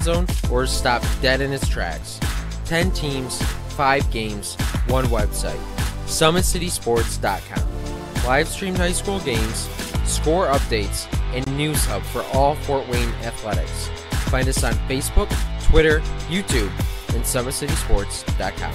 zone or is stopped dead in its tracks. 10 teams, 5 games, 1 website. SummitCitySports.com. Live streamed high school games, score updates, and news hub for all Fort Wayne athletics. Find us on Facebook, Twitter, YouTube, and SummitCitySports.com.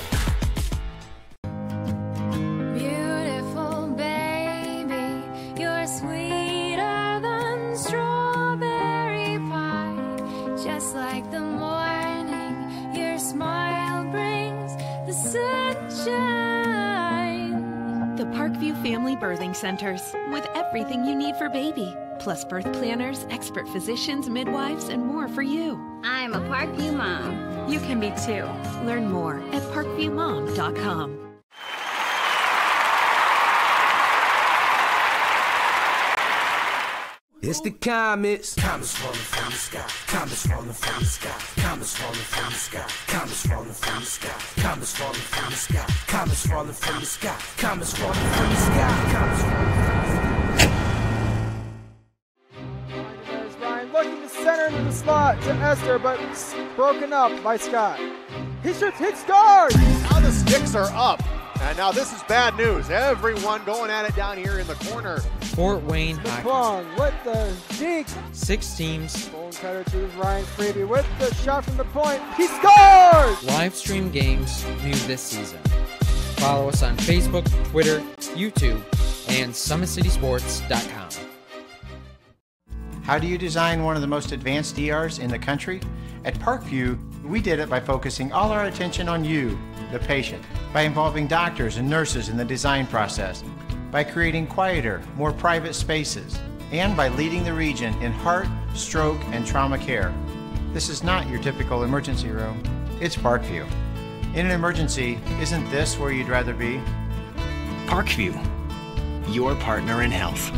Beautiful baby, you're sweeter than strawberry pie. Just like the morning, your smile brings the sunshine. The Parkview Family Birthing Centers, with everything you need for baby, plus birth planners, expert physicians, midwives, and more for you. I'm a Parkview mom. You can be too. Learn more at parkviewmom.com. It's the comets. Comets falling from the sky. Comets falling from the sky. Comets falling from the sky. Comets falling from the sky. Comets falling from the sky. Comets falling from the sky. Comets falling from the sky. Comets falling from the sky. There's Ryan looking to center into the slot to Esther, but broken up by Scott. He shoots, hit, scores! Now the sticks are up. And now this is bad news. Everyone going at it down here in the corner. Fort Wayne High. McClung with the deke. 6 teams. Bone cutter to Ryan Freebie with the shot from the point. He scores! Live stream games new this season. Follow us on Facebook, Twitter, YouTube, and SummitCitySports.com. How do you design one of the most advanced ERs in the country? At Parkview, we did it by focusing all our attention on you, the patient, by involving doctors and nurses in the design process, by creating quieter, more private spaces, and by leading the region in heart, stroke, and trauma care. This is not your typical emergency room. It's Parkview. In an emergency, isn't this where you'd rather be? Parkview, your partner in health.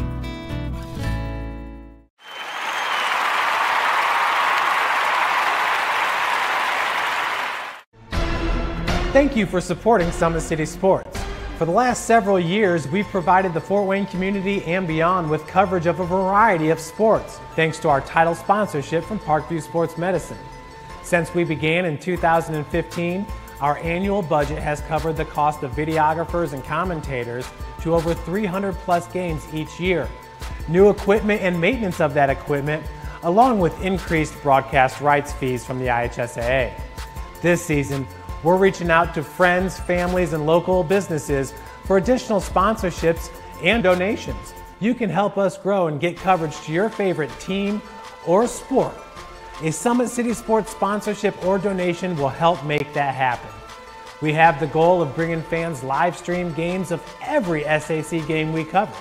Thank you for supporting Summit City Sports. For the last several years, we've provided the Fort Wayne community and beyond with coverage of a variety of sports, thanks to our title sponsorship from Parkview Sports Medicine. Since we began in 2015, our annual budget has covered the cost of videographers and commentators to over 300 plus games each year. New equipment and maintenance of that equipment, along with increased broadcast rights fees from the IHSAA. This season, we're reaching out to friends, families, and local businesses for additional sponsorships and donations. You can help us grow and get coverage to your favorite team or sport. A Summit City Sports sponsorship or donation will help make that happen. We have the goal of bringing fans live stream games of every SAC game we cover.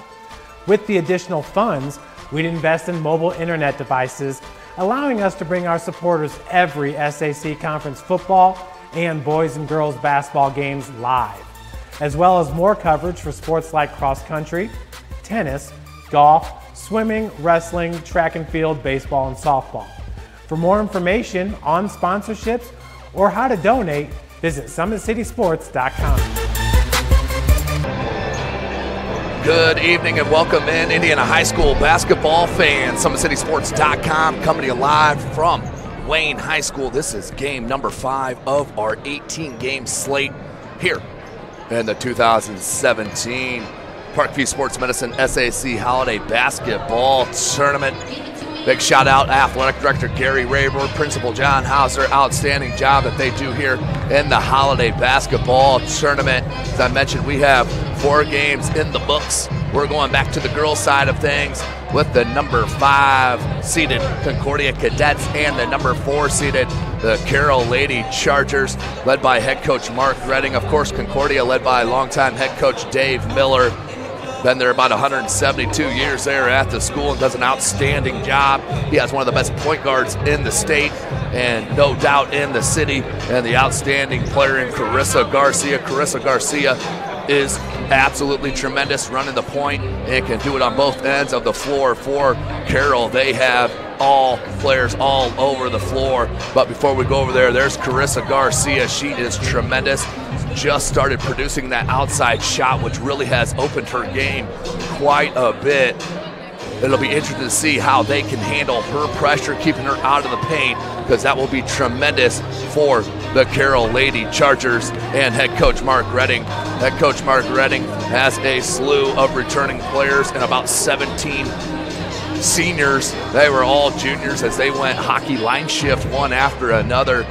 With the additional funds, we'd invest in mobile internet devices, allowing us to bring our supporters every SAC conference football and boys and girls basketball games live, as well as more coverage for sports like cross country, tennis, golf, swimming, wrestling, track and field, baseball, and softball. For more information on sponsorships or how to donate, visit SummitCitySports.com. Good evening and welcome in, Indiana High School basketball fans. SummitCitySports.com coming to you live from Wayne High School. This is game number 5 of our 18-game slate here in the 2017 Parkview Sports Medicine SAC Holiday Basketball Tournament. Big shout out to Athletic Director Gary Rayburn, Principal John Hauser. Outstanding job that they do here in the Holiday Basketball Tournament. As I mentioned, we have 4 games in the books. We're going back to the girls' side of things with the number 5 seeded Concordia Cadets and the number 4 seeded the Carroll Lady Chargers, led by head coach Mark Redding. Of course, Concordia led by longtime head coach Dave Miller. Been there about 172 years there at the school and does an outstanding job. He has one of the best point guards in the state and no doubt in the city, and the outstanding player in Carissa Garcia. Carissa Garcia is absolutely tremendous running the point and can do it on both ends of the floor for Carroll. They have all players all over the floor. But before we go over there, there's Carissa Garcia. She is tremendous. Just started producing that outside shot, which really has opened her game quite a bit. It'll be interesting to see how they can handle her pressure, keeping her out of the paint, because that will be tremendous for the Carroll Lady Chargers and head coach Mark Redding. Head coach Mark Redding has a slew of returning players and about 17 seniors. They were all juniors as they went hockey line shift one after another.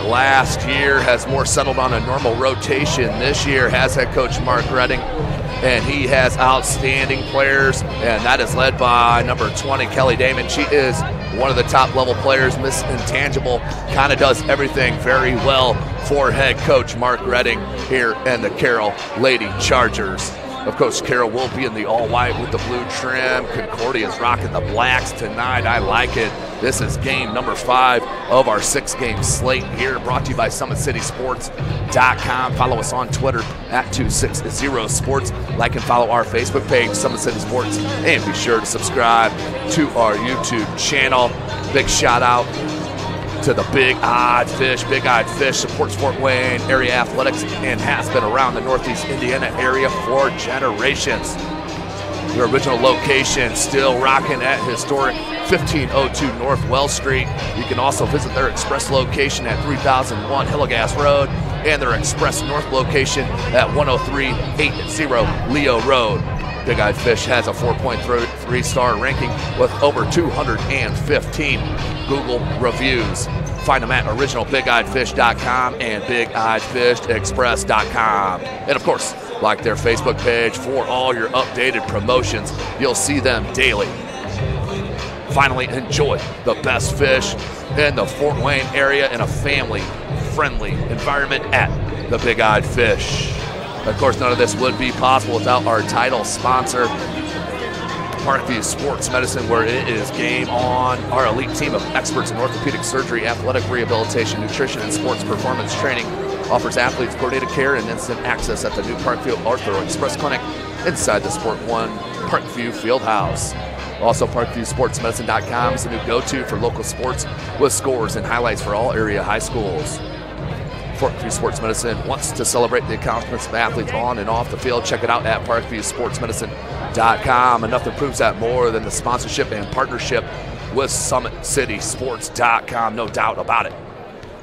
Last year has more settled on a normal rotation. This year has head coach Mark Redding, and he has outstanding players, and that is led by number 20, Kelly Damon. She is one of the top level players. Miss Intangible kind of does everything very well for head coach Mark Redding here in the Carroll Lady Chargers. Of course, Carroll will be in the all-white with the blue trim. Concordia is rocking the blacks tonight. I like it. This is game number 5 of our 6-game slate here, brought to you by SummitCitySports.com. Follow us on Twitter at 260sports. Like and follow our Facebook page, Summit City Sports, and be sure to subscribe to our YouTube channel. Big shout out to the Big Eyed Fish. Big Eyed Fish supports Fort Wayne area athletics and has been around the Northeast Indiana area for generations. Their original location still rocking at historic 1502 North Wells Street. You can also visit their express location at 3001 Hillegas Road and their express north location at 10380 Leo Road. Big Eyed Fish has a 4.3-star ranking with over 215 Google reviews. Find them at originalbigeyedfish.com and bigeyedfishexpress.com. And of course, like their Facebook page for all your updated promotions. You'll see them daily. Finally, enjoy the best fish in the Fort Wayne area in a family-friendly environment at the Big Eyed Fish. Of course, none of this would be possible without our title sponsor, Parkview Sports Medicine, where it is game on. Our elite team of experts in orthopedic surgery, athletic rehabilitation, nutrition, and sports performance training offers athletes coordinated care and instant access at the new Parkview Ortho Express Clinic inside the Sport One Parkview Fieldhouse. Also, ParkviewSportsMedicine.com is the new go-to for local sports with scores and highlights for all area high schools. Parkview Sports Medicine wants to celebrate the accomplishments of athletes on and off the field. Check it out at ParkviewSportsMedicine.com. And nothing proves that more than the sponsorship and partnership with SummitCitySports.com, no doubt about it.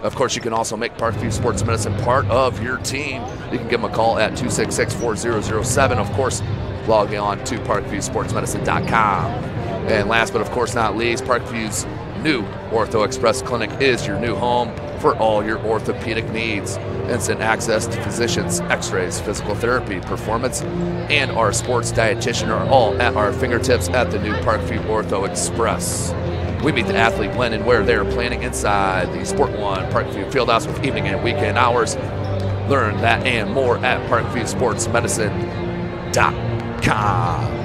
Of course, you can also make Parkview Sports Medicine part of your team. You can give them a call at 266-4007. Of course, log on to ParkviewSportsMedicine.com. And last but of course not least, Parkview's new Ortho Express Clinic is your new home for all your orthopedic needs. Instant access to physicians, x-rays, physical therapy, performance, and our sports dietitian are all at our fingertips at the new Parkview Ortho Express. We meet the athlete when and where they're planning inside the Sport One Parkview Fieldhouse with evening and weekend hours. Learn that and more at ParkviewSportsMedicine.com.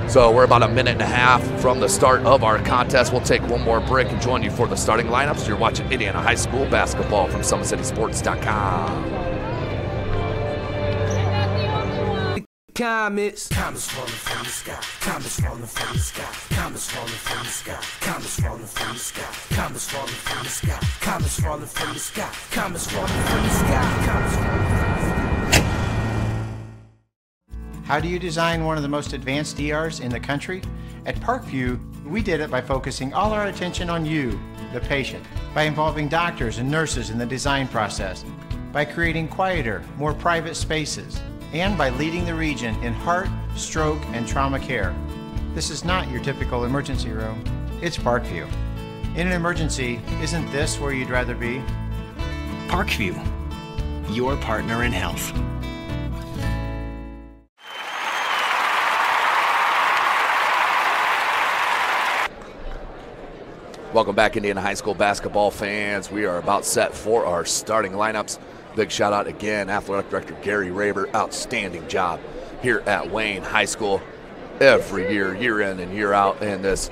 So we're about a minute and a half from the start of our contest. We'll take one more break and join you for the starting lineups. You're watching Indiana High School basketball from SummitCitySports.com. Comets falling from the sky. Comets falling from the sky. Comets falling from the sky. Comets falling from the sky. Comets falling from the sky. Comets falling from the sky. Comets falling from the sky. Comets falling from the sky. How do you design one of the most advanced ERs in the country? At Parkview, we did it by focusing all our attention on you, the patient, by involving doctors and nurses in the design process, by creating quieter, more private spaces, and by leading the region in heart, stroke, and trauma care. This is not your typical emergency room. It's Parkview. In an emergency, isn't this where you'd rather be? Parkview, your partner in health. Welcome back, Indiana High School basketball fans. We are about set for our starting lineups. Big shout out again, Athletic Director Gary Raber. Outstanding job here at Wayne High School every year, year in and year out in this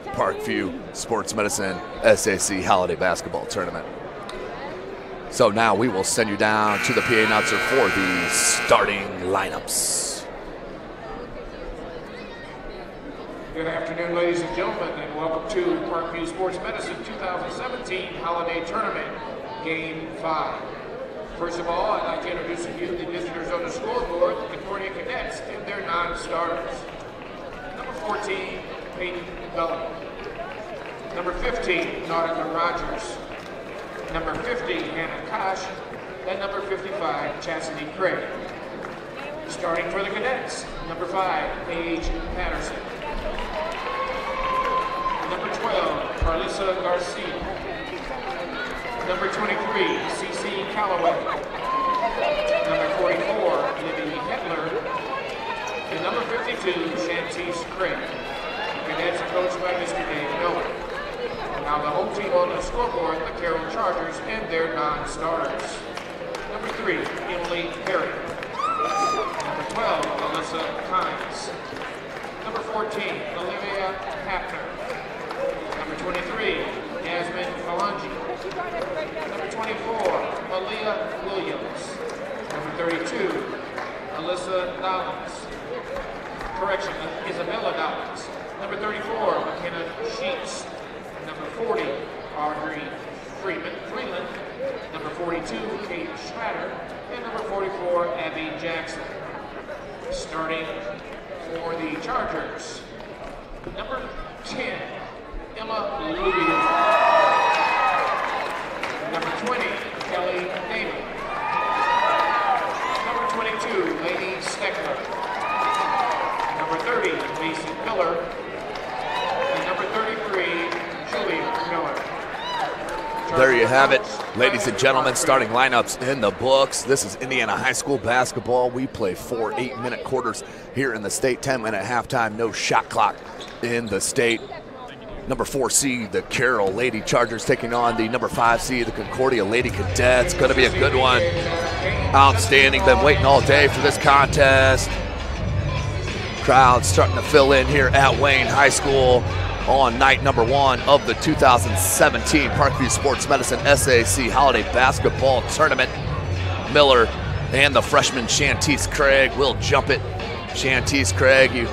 Parkview Sports Medicine SAC Holiday Basketball Tournament. So now we will send you down to the PA announcer for the starting lineups. Good afternoon, ladies and gentlemen, and welcome to Parkview Sports Medicine 2017 Holiday Tournament, Game 5. First of all, I'd like to introduce to you the visitors on the scoreboard, the Concordia Cadets, and their non-starters. Number 14, Peyton Gully. Number 15, Nautica Rogers. Number 50, Hannah Kosh. And number 55, Chastity Craig. Starting for the cadets, number 5, Paige Patterson. Number 12, Carlissa Garcia. Number 23, CC Calloway. Number 44, Libby Hetler. And number 52, Shantice Craig. Cadets are coached by Mr. Dave Miller. Now the home team on the scoreboard, the Carroll Chargers, and their non-starters. Number 3, Emily Perry. Number 12, Alyssa Hines. Number 14, Olivia Hapner. Number 23, Yasmin Falangi. Number 24, Aaliyah Williams. Number 32, Alyssa Dollins. Correction, Isabella Dollins. Number 34, McKenna Sheets. Number 40, Audrey Freeland. Number 42, Kate Schrader. And number 44, Abby Jackson. Starting for the Chargers, number 10, Emma Lubio. Number 20, Kelly Damon. Number 22, Lady Steckler. Number 30, Macy Miller. And number 33, Julia Miller. There you have it, ladies and gentlemen, starting lineups in the books. This is Indiana High School basketball. We play 4 8-minute quarters here in the state, 10-minute halftime, no shot clock in the state. Number 4 seed, the Carroll Lady Chargers, taking on the number 5 seed, the Concordia Lady Cadets. Going to be a good one. Outstanding, been waiting all day for this contest. Crowd starting to fill in here at Wayne High School on night number 1 of the 2017 Parkview Sports Medicine SAC Holiday Basketball Tournament. Miller and the freshman Shantice Craig will jump it. Shantice Craig, you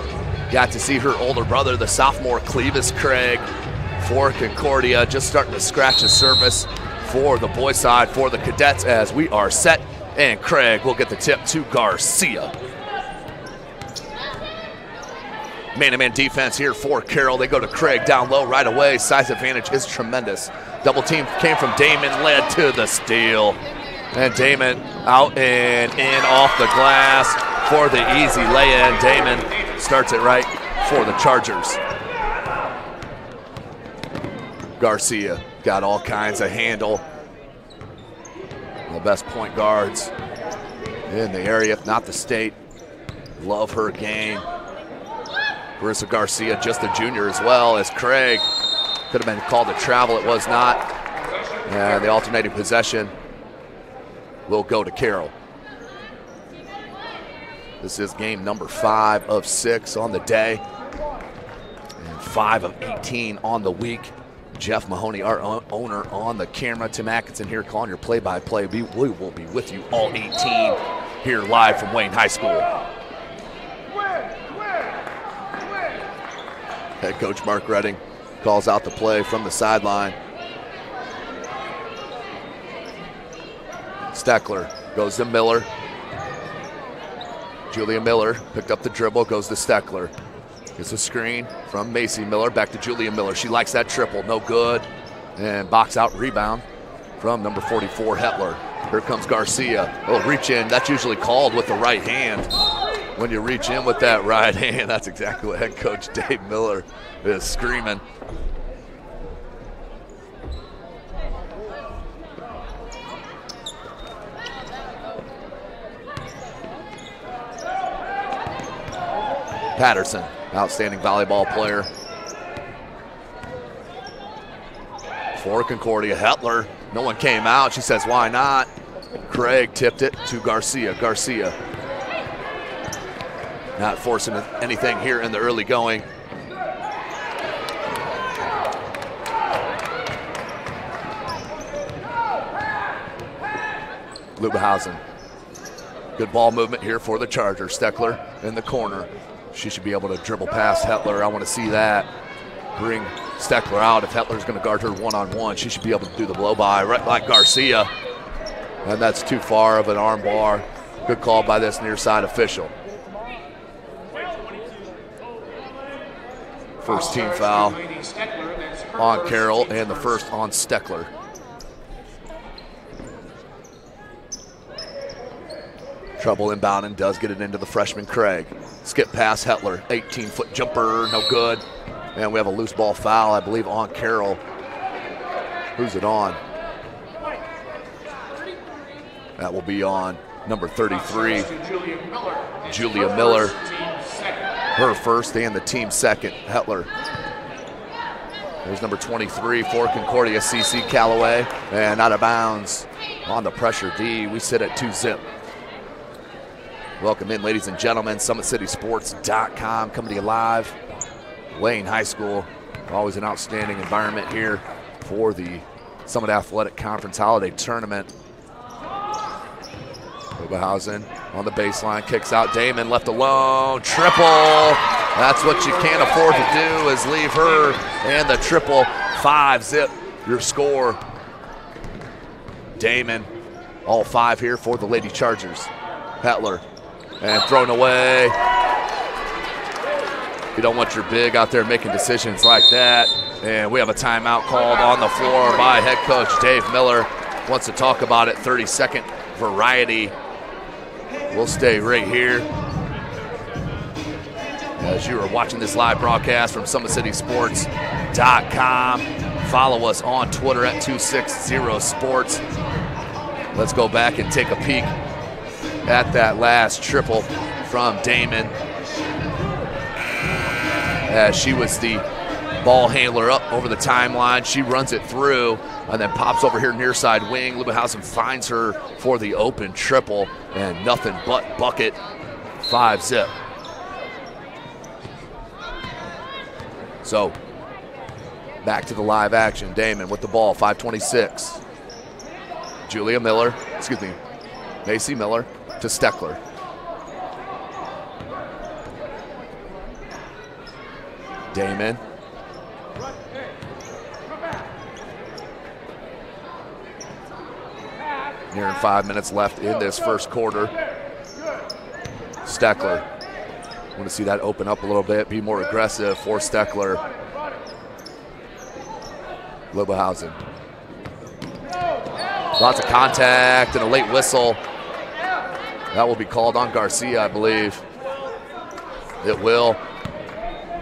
got to see her older brother, the sophomore Clevis Craig, for Concordia, just starting to scratch the surface for the boys side for the cadets as we are set, and Craig will get the tip to Garcia. Man-to-man defense here for Carroll. They go to Craig down low right away. Size advantage is tremendous. Double team came from Damon, led to the steal. And Damon out and in off the glass for the easy lay-in. Damon starts it right for the Chargers. Garcia got all kinds of handle. The best point guards in the area, if not the state. Love her game. Marissa Garcia, just a junior as well, as Craig could have been called to travel. It was not. And the alternating possession will go to Carroll. This is game number 5 of 6 on the day and 5 of 18 on the week. Jeff Mahoney, our owner, on the camera. Tim Atkinson here calling your play-by-play. We will be with you all 18 here live from Wayne High School. Head coach Mark Redding calls out the play from the sideline. Steckler goes to Miller. Julia Miller picked up the dribble, goes to Steckler. Gets a screen from Macy Miller, back to Julia Miller. She likes that triple, no good. And box out rebound from number 44, Hetler. Here comes Garcia. Oh, reach in, that's usually called with the right hand. When you reach in with that right hand, that's exactly what head coach Dave Miller is screaming. Patterson, outstanding volleyball player for Concordia. Hetler, no one came out. She says, why not? Craig tipped it to Garcia. Garcia not forcing anything here in the early going. Lubehausen. Good ball movement here for the Chargers. Steckler in the corner. She should be able to dribble past Hetler. I want to see that. Bring Steckler out. If Hetler's going to guard her one-on-one, she should be able to do the blow-by right like Garcia. And that's too far of an arm bar. Good call by this near side official. First team foul on Carroll and the first on Steckler. Trouble inbounding, does get it into the freshman Craig. Skip past Hetler, 18-foot jumper, no good. And we have a loose ball foul, I believe, on Carroll. Who's it on? That will be on number 33, Julia Miller. Her first and the team second, Hetler. There's number 23 for Concordia, CC Callaway. And out of bounds on the pressure D. We sit at 2-zip. Welcome in, ladies and gentlemen. SummitCitySports.com coming to you live. Wayne High School, always an outstanding environment here for the Summit Athletic Conference Holiday Tournament. Oberhausen on the baseline, kicks out Damon, left alone, triple. That's what you can't afford to do, is leave her and the triple. 5-zip, your score. Damon, all 5 here for the Lady Chargers. Hetler, and thrown away. You don't want your big out there making decisions like that. And we have a timeout called on the floor by head coach Dave Miller. Wants to talk about it, 30-second variety. We'll stay right here as you are watching this live broadcast from SummitCitySports.com. Follow us on Twitter at 260sports. Let's go back and take a peek at that last triple from Damon, as she was the ball handler up over the timeline. She runs it through and then pops over here near side wing. Lubahausen finds her for the open triple, and nothing but bucket. 5-zip. So back to the live action. Damon with the ball, 5:26. Macy Miller to Steckler. Damon. Nearing 5 minutes left in this first quarter. Steckler. Want to see that open up a little bit, be more aggressive for Steckler. Lubahausen. Lots of contact and a late whistle. That will be called on Garcia, I believe. It will.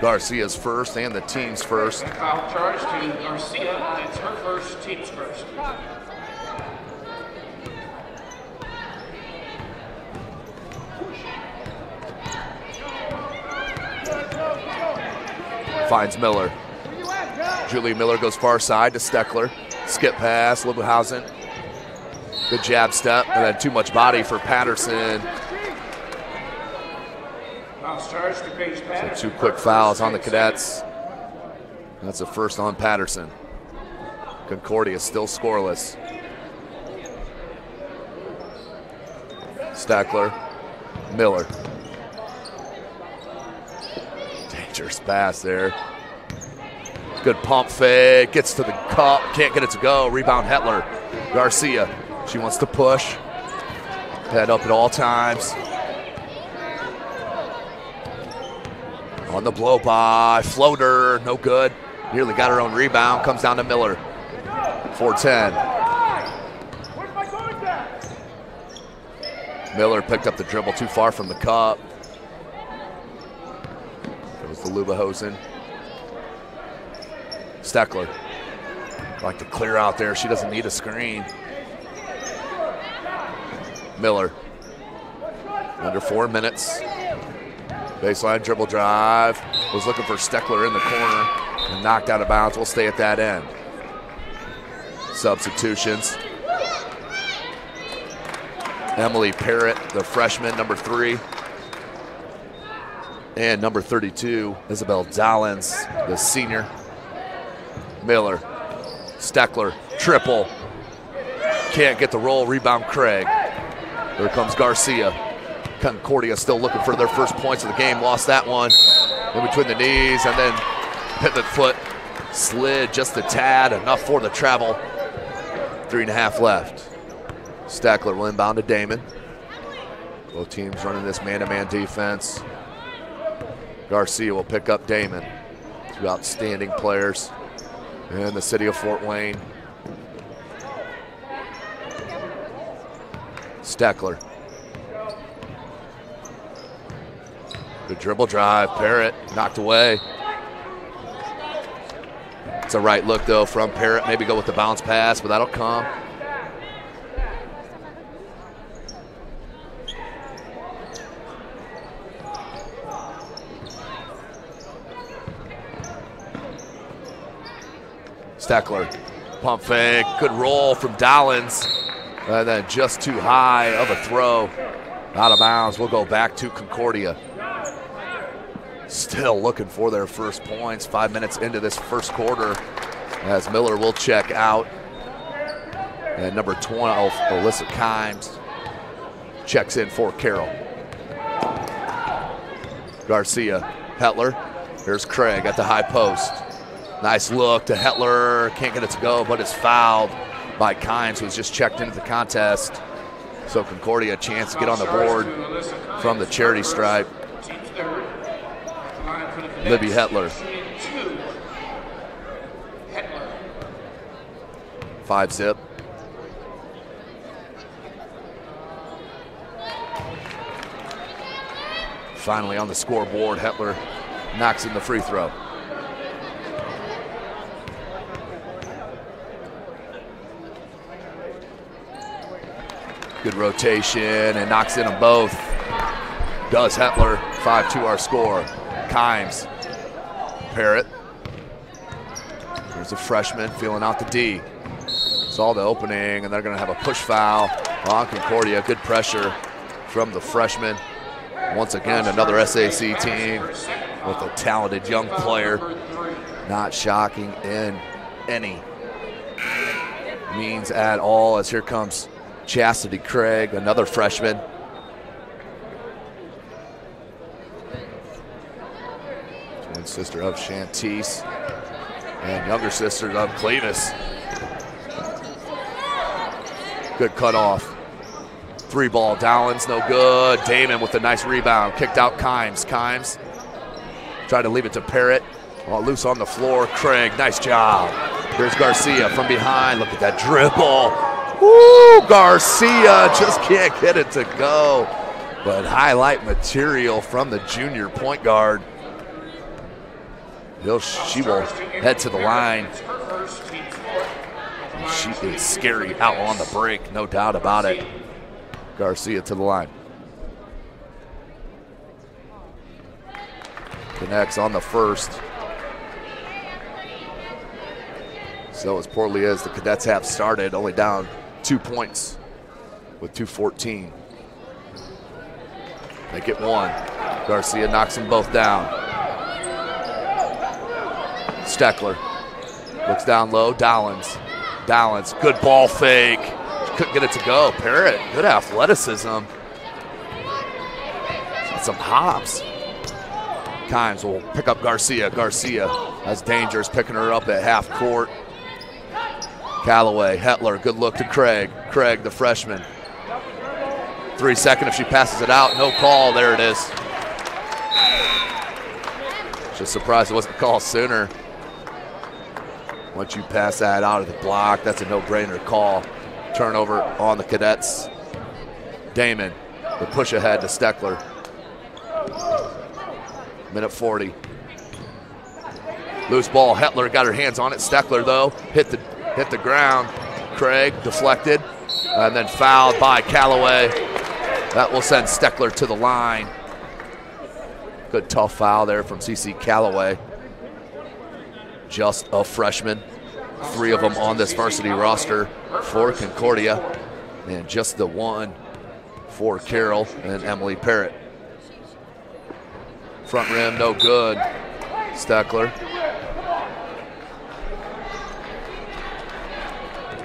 Garcia's first and the team's first. Foul charge to Garcia. It's her first, team's first. Finds Miller. Julie Miller goes far side to Steckler. Skip pass, Lubahausen. Good jab step, and then too much body for Patterson. So 2 quick fouls on the Cadets. That's a first on Patterson. Concordia still scoreless. Steckler, Miller. Dangerous pass there. Good pump fake, gets to the cup, can't get it to go. Rebound Hetler. Garcia, she wants to push. Head up at all times. On the blow by, floater, no good. Nearly got her own rebound, comes down to Miller. 4-10. Miller picked up the dribble too far from the cup. Goes the Lubahausen. Steckler. Like to clear out there, she doesn't need a screen. Miller. Under 4 minutes. Baseline dribble drive. Was looking for Steckler in the corner and knocked out of bounds. We'll stay at that end. Substitutions. Emily Parrott, the freshman, number 3. And number 32, Isabel Dollins, the senior. Miller, Steckler, triple. Can't get the roll, rebound Craig. There comes Garcia. Concordia still looking for their first points of the game. Lost that one in between the knees, and then pivot foot slid just a tad, enough for the travel. 3.5 left. Steckler will inbound to Damon. Both teams running this man-to-man defense. Garcia will pick up Damon. Two outstanding players in the city of Fort Wayne. Steckler. Good dribble drive. Parrott knocked away. It's a right look, though, from Parrott. Maybe go with the bounce pass, but that'll come. Steckler, pump fake, good roll from Dollins, and then just too high of a throw. Out of bounds, we'll go back to Concordia. Still looking for their first points 5 minutes into this first quarter as Miller will check out. And number 12, Alyssa Kimes, checks in for Carroll. Garcia, Hetler, here's Craig at the high post. Nice look to Hetler, can't get it to go, but it's fouled by Kimes, who's just checked into the contest. So Concordia a chance to get on the board from the charity stripe. Libby Hetler. 5-zip. Finally on the scoreboard, Hetler knocks in the free throw. Good rotation and knocks in them both. Does Hetler. 5-2 our score. Kimes. Parrott. There's a freshman feeling out the D. Saw the opening, and they're going to have a push foul on Concordia. Good pressure from the freshman. Once again, another SAC team with a talented young player. Not shocking in any means at all, as here comes Chastity Craig, another freshman. Twin sister of Shantice and younger sister of Clevis. Good cutoff. Three ball, Dowlins, no good. Damon with a nice rebound. Kicked out Kimes. Kimes tried to leave it to Parrott. Well, loose on the floor. Craig, nice job. Here's Garcia from behind. Look at that dribble. Woo! Garcia just can't get it to go. But highlight material from the junior point guard. She will head to the line. She is scary out on the break, no doubt about it. Garcia to the line. Connects on the first. So as poorly as the Cadets have started, only down 2 points with 2:14. Make it one. Garcia knocks them both down. Steckler looks down low. Dowlins, good ball fake. Couldn't get it to go. Parrott, good athleticism. Some hops. Kimes will pick up Garcia. Garcia has Dangers picking her up at half court. Callaway, Hetler, good look to Craig. Craig, the freshman. 3 seconds if she passes it out. No call, there it is. Just surprised it wasn't called sooner. Once you pass that out of the block, that's a no-brainer call. Turnover on the Cadets. Damon, the push ahead to Steckler. Minute 40. Loose ball, Hetler got her hands on it. Steckler, though, hit the ground. Craig deflected and then fouled by Callaway. That will send Steckler to the line. Good tough foul there from CC Callaway. Just a freshman. 3 of them on this varsity roster for Concordia, and just the one for Carroll and Emily Parrott. Front rim, no good. Steckler.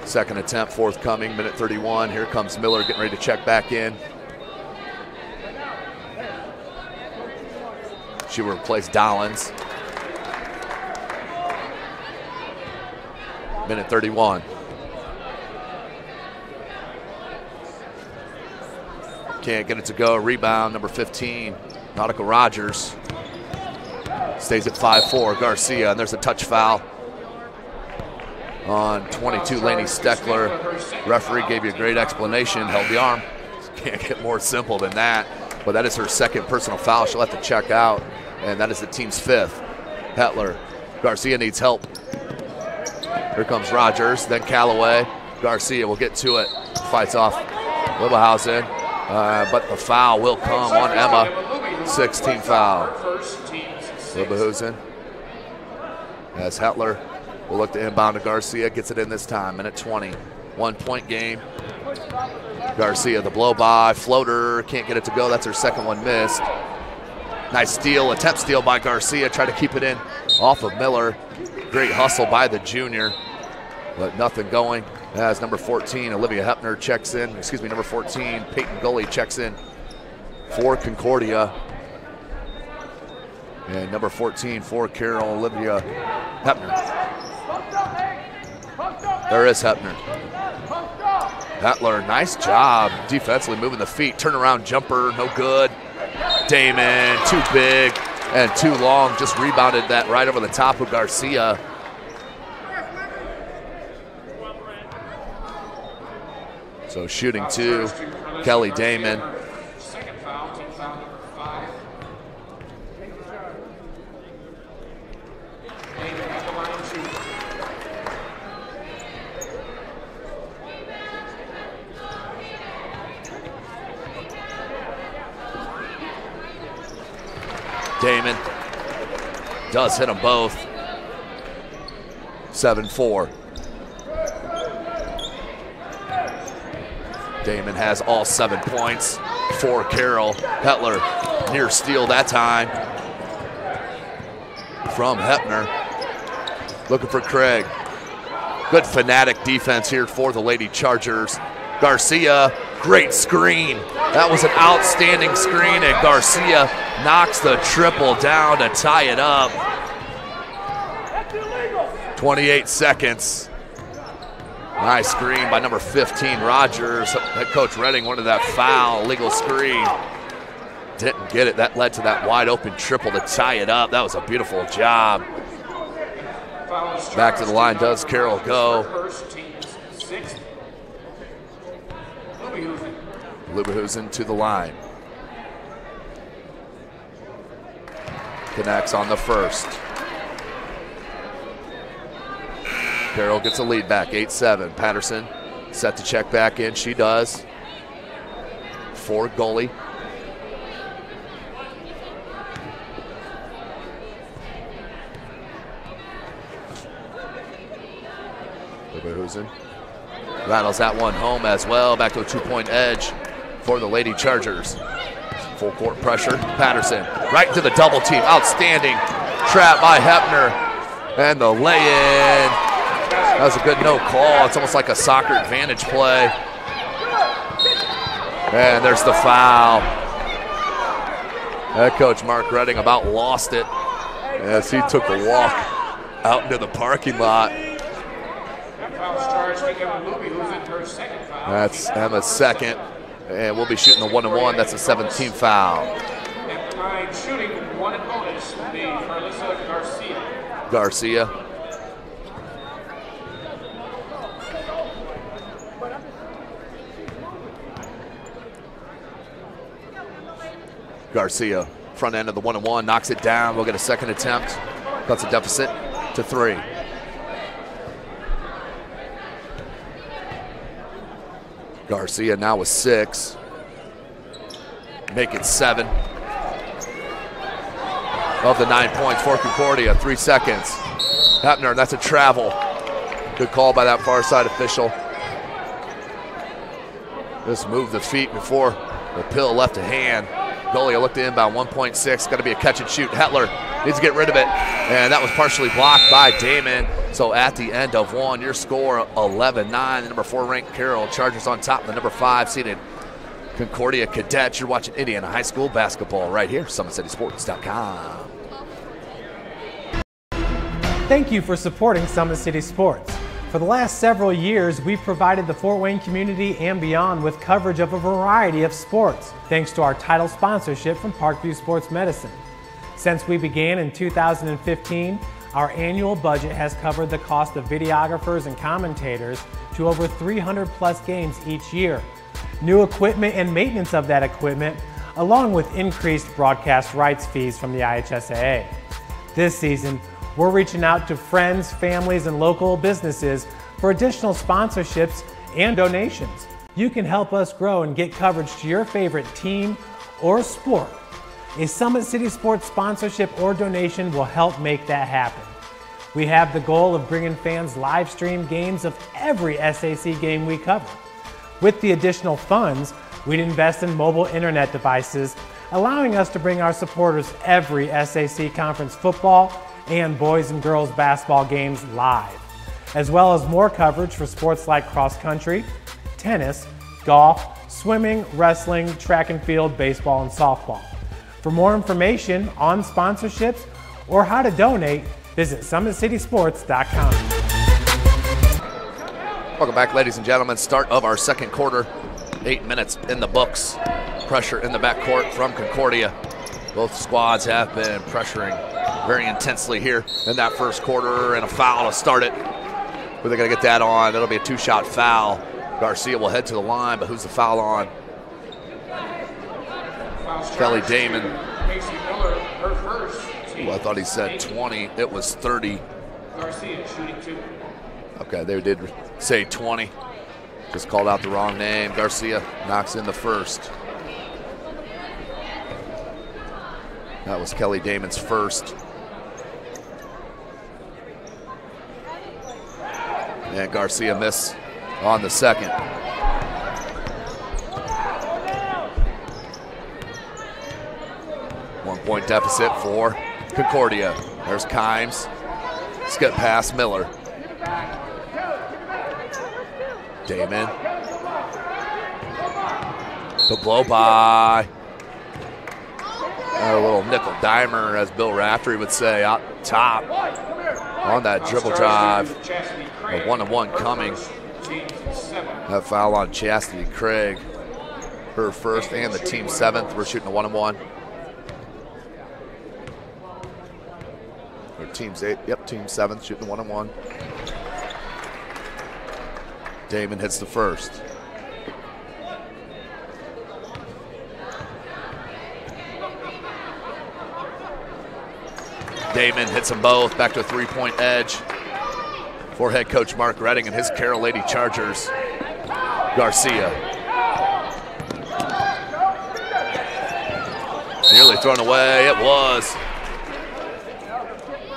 Second attempt forthcoming, minute 31. Here comes Miller getting ready to check back in. She will replace Dollins. Minute 31. Can't get it to go. Rebound, number 15, Nautica Rogers. Stays at 5-4. Garcia, and there's a touch foul on 22, Laney Steckler. Referee gave you a great explanation, held the arm. Can't get more simple than that. But that is her second personal foul. She'll have to check out, and that is the team's 5th. Hetler. Garcia needs help. Here comes Rogers, then Callaway. Garcia will get to it. Fights off Libbehausen, but the foul will come on Emma. 16 foul. Libbehausen as Hetler will look to inbound to Garcia. Gets it in this time. Minute 20. 1-point game. Garcia, the blow by, floater, can't get it to go. That's her second one missed. Nice steal, attempt steal by Garcia. Try to keep it in off of Miller. Great hustle by the junior, but nothing going. As number 14, Olivia Hepner checks in. Excuse me, number 14, Peyton Gully checks in for Concordia. And number 14 for Carroll, Olivia Hepner. There is Hepner. Hetler, nice job defensively moving the feet. Turnaround jumper, no good. Damon, too big and too long. Just rebounded that right over the top of Garcia. So shooting 2, Kelly Damon. Second foul, team foul number 5. Damon at the line shooting. Damon does hit them both. 7-4. Damon has all 7 points for Carroll. Hetler near steal that time from Hepner. Looking for Craig. Good fanatic defense here for the Lady Chargers. Garcia, great screen. That was an outstanding screen, and Garcia knocks the triple down to tie it up. 28 seconds. Nice screen by number 15, Rogers. Head coach Redding wanted that foul, legal screen. Didn't get it. That led to that wide open triple to tie it up. That was a beautiful job. Back to the line does Carroll go. Libbehausen to the line. Connects on the first. Carroll gets a lead back, 8-7. Patterson set to check back in. She does. For goalie. Libbehausen rattles that one home as well. Back to a 2-point edge for the Lady Chargers. Full court pressure. Patterson right to the double team. Outstanding trap by Hepner. And the lay-in. That was a good no call. It's almost like a soccer advantage play. And there's the foul. Head coach Mark Redding about lost it as he took a walk out into the parking lot. That's Emma's second. And we'll be shooting the 1-1. That's a 17 foul. At the line shooting 1 and bonus will be Carlissa Garcia. Garcia. Garcia, front end of the 1-1, knocks it down. We'll get a second attempt. Cuts a deficit to 3. Garcia now with 6. Make it 7. Of the 9 points for Concordia, 3 seconds. Hepner, that's a travel. Good call by that far side official. Just moved the feet before the pill left a hand. Goalie looked to inbound, 1.6, got to be a catch and shoot. Hetler needs to get rid of it, and that was partially blocked by Damon. So at the end of 1, your score 11-9. The number 4 ranked Carroll Chargers on top. The number 5 seeded Concordia Cadets. You're watching Indiana High School basketball right here, SummitCitySports.com. Thank you for supporting Summit City Sports. For the last several years, we've provided the Fort Wayne community and beyond with coverage of a variety of sports, thanks to our title sponsorship from Parkview Sports Medicine. Since we began in 2015, our annual budget has covered the cost of videographers and commentators to over 300 plus games each year. New equipment and maintenance of that equipment, along with increased broadcast rights fees from the IHSAA. This season, we're reaching out to friends, families, and local businesses for additional sponsorships and donations. You can help us grow and get coverage to your favorite team or sport. A Summit City Sports sponsorship or donation will help make that happen. We have the goal of bringing fans live stream games of every SAC game we cover. With the additional funds, we'd invest in mobile internet devices, allowing us to bring our supporters every SAC conference football and boys and girls basketball games live, as well as more coverage for sports like cross country, tennis, golf, swimming, wrestling, track and field, baseball, and softball. For more information on sponsorships or how to donate, visit SummitCitySports.com. Welcome back, ladies and gentlemen. Start of our second quarter. 8 minutes in the books. Pressure in the backcourt from Concordia. Both squads have been pressuring very intensely here in that first quarter, and a foul to start it. Who they're going to get that on? That'll be a two-shot foul. Garcia will head to the line, but who's the foul on? Kelly Damon. Ooh, I thought he said 20. It was 30. Garcia shooting 2. Okay, they did say 20. Just called out the wrong name. Garcia knocks in the first. That was Kelly Damon's first. And Garcia missed on the second. One-point deficit for Concordia. There's Kimes. Skip past Miller. Damon. The blow by. A little nickel dimer, as Bill Raftery would say, out top on that dribble drive. A 1-on-1 coming. That foul on Chastity Craig. Her first and the team 7th. We're shooting a 1-on-1. Or team's 8. Yep, team 7th shooting a 1-on-1. Damon hits the first. Damon hits them both. Back to a three-point edge for head coach Mark Redding and his Carroll Lady Chargers. Garcia. Nearly thrown away. It was.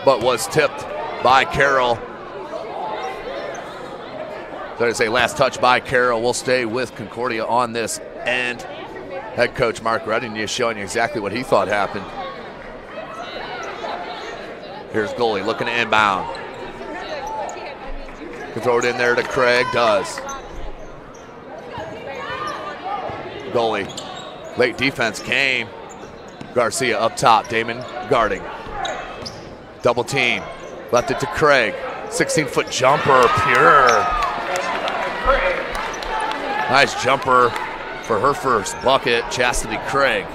But was tipped by Carroll. There's a last touch by Carroll. We'll stay with Concordia on this end. Head coach Mark Redding is showing you exactly what he thought happened. Here's goalie looking to inbound. Can throw it in there to Craig. Does. Goalie. Late defense came. Garcia up top. Damon guarding. Double team. Left it to Craig. 16-foot jumper. Pure. Nice jumper for her first bucket. Chastity Craig.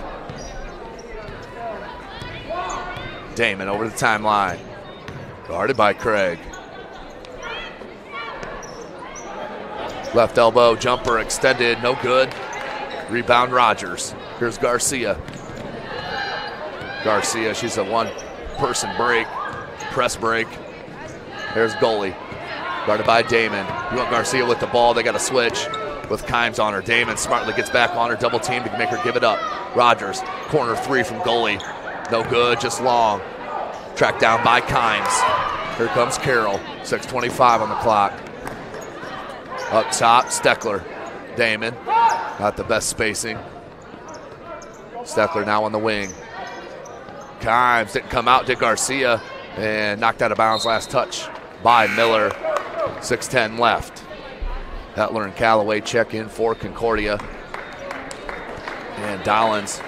Damon over the timeline. Guarded by Craig. Left elbow jumper extended. No good. Rebound Rogers. Here's Garcia. Garcia, she's a one-person break. Press break. Here's goalie. Guarded by Damon. You want Garcia with the ball. They got to switch with Kimes on her. Damon smartly gets back on her. Double team to make her give it up. Rogers. Corner three from goalie. No good. Just long. Tracked down by Kimes. Here comes Carroll. 6:25 on the clock. Up top, Steckler. Damon. Not the best spacing. Steckler now on the wing. Kimes didn't come out. Did Garcia. And knocked out of bounds last touch by Miller. 6:10 left. Hetler and Callaway check in for Concordia. And Dollins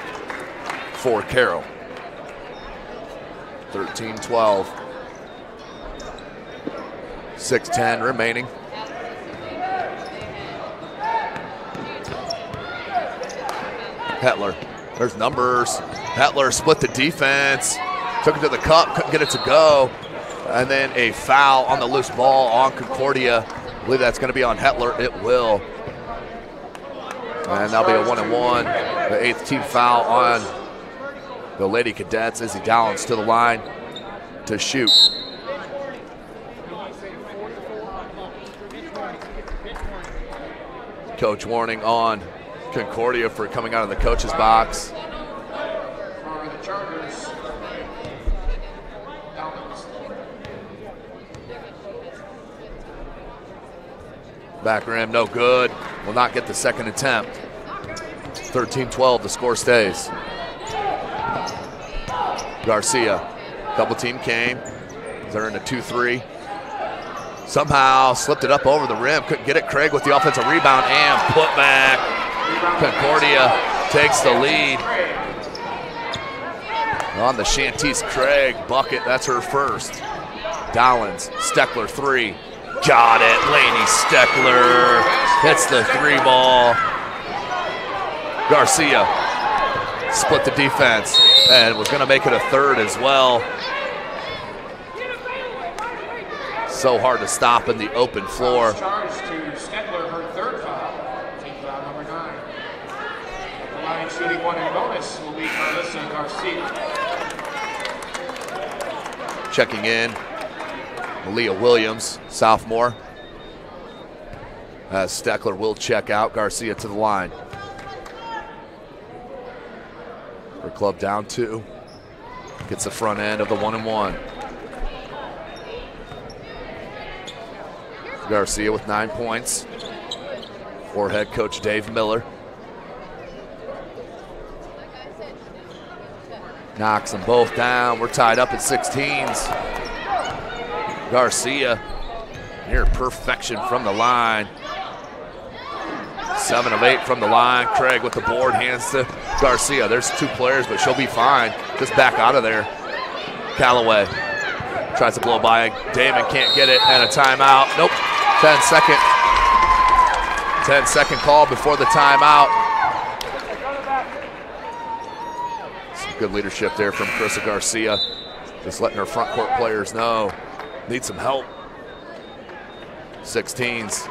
for Carroll. 13-12. 6:10 remaining. Hetler. There's numbers. Hetler split the defense. Took it to the cup, couldn't get it to go. And then a foul on the loose ball on Concordia. I believe that's going to be on Hetler. It will. And that'll be a 1-and-1. The 8th team foul on the Lady Cadets. Izzy Downs to the line to shoot. Coach warning on Concordia for coming out of the coach's box. For the Chargers. Back rim, no good. Will not get the second attempt. 13-12, the score stays. Garcia, double team came. They're in a 2-3. Somehow slipped it up over the rim. Couldn't get it. Craig with the offensive rebound and put back. Concordia takes the lead. On the Shantice Craig bucket, that's her first. Dowlins, Steckler 3. Got it. Lainey Steckler hits the 3 ball. Garcia split the defense and was going to make it a third as well. So hard to stop in the open floor. Charge to Steckler, her 3rd foul. Team foul number 9. At the line shooting 1 and bonus will be Carlissa Garcia. Checking in, Malia Williams, sophomore. As Steckler will check out, Garcia to the line. Her club down 2. Gets the front end of the 1-and-1. Garcia with 9 points for head coach Dave Miller. Knocks them both down. We're tied up at 16s. Garcia near perfection from the line. 7 of 8 from the line. Craig with the board, hands to Garcia. There's 2 players, but she'll be fine. Just back out of there. Callaway tries to blow by. Damon can't get it, and a timeout. Nope. 10-second call before the timeout. Some good leadership there from Carissa Garcia. Just letting her front court players know. Need some help. 16s.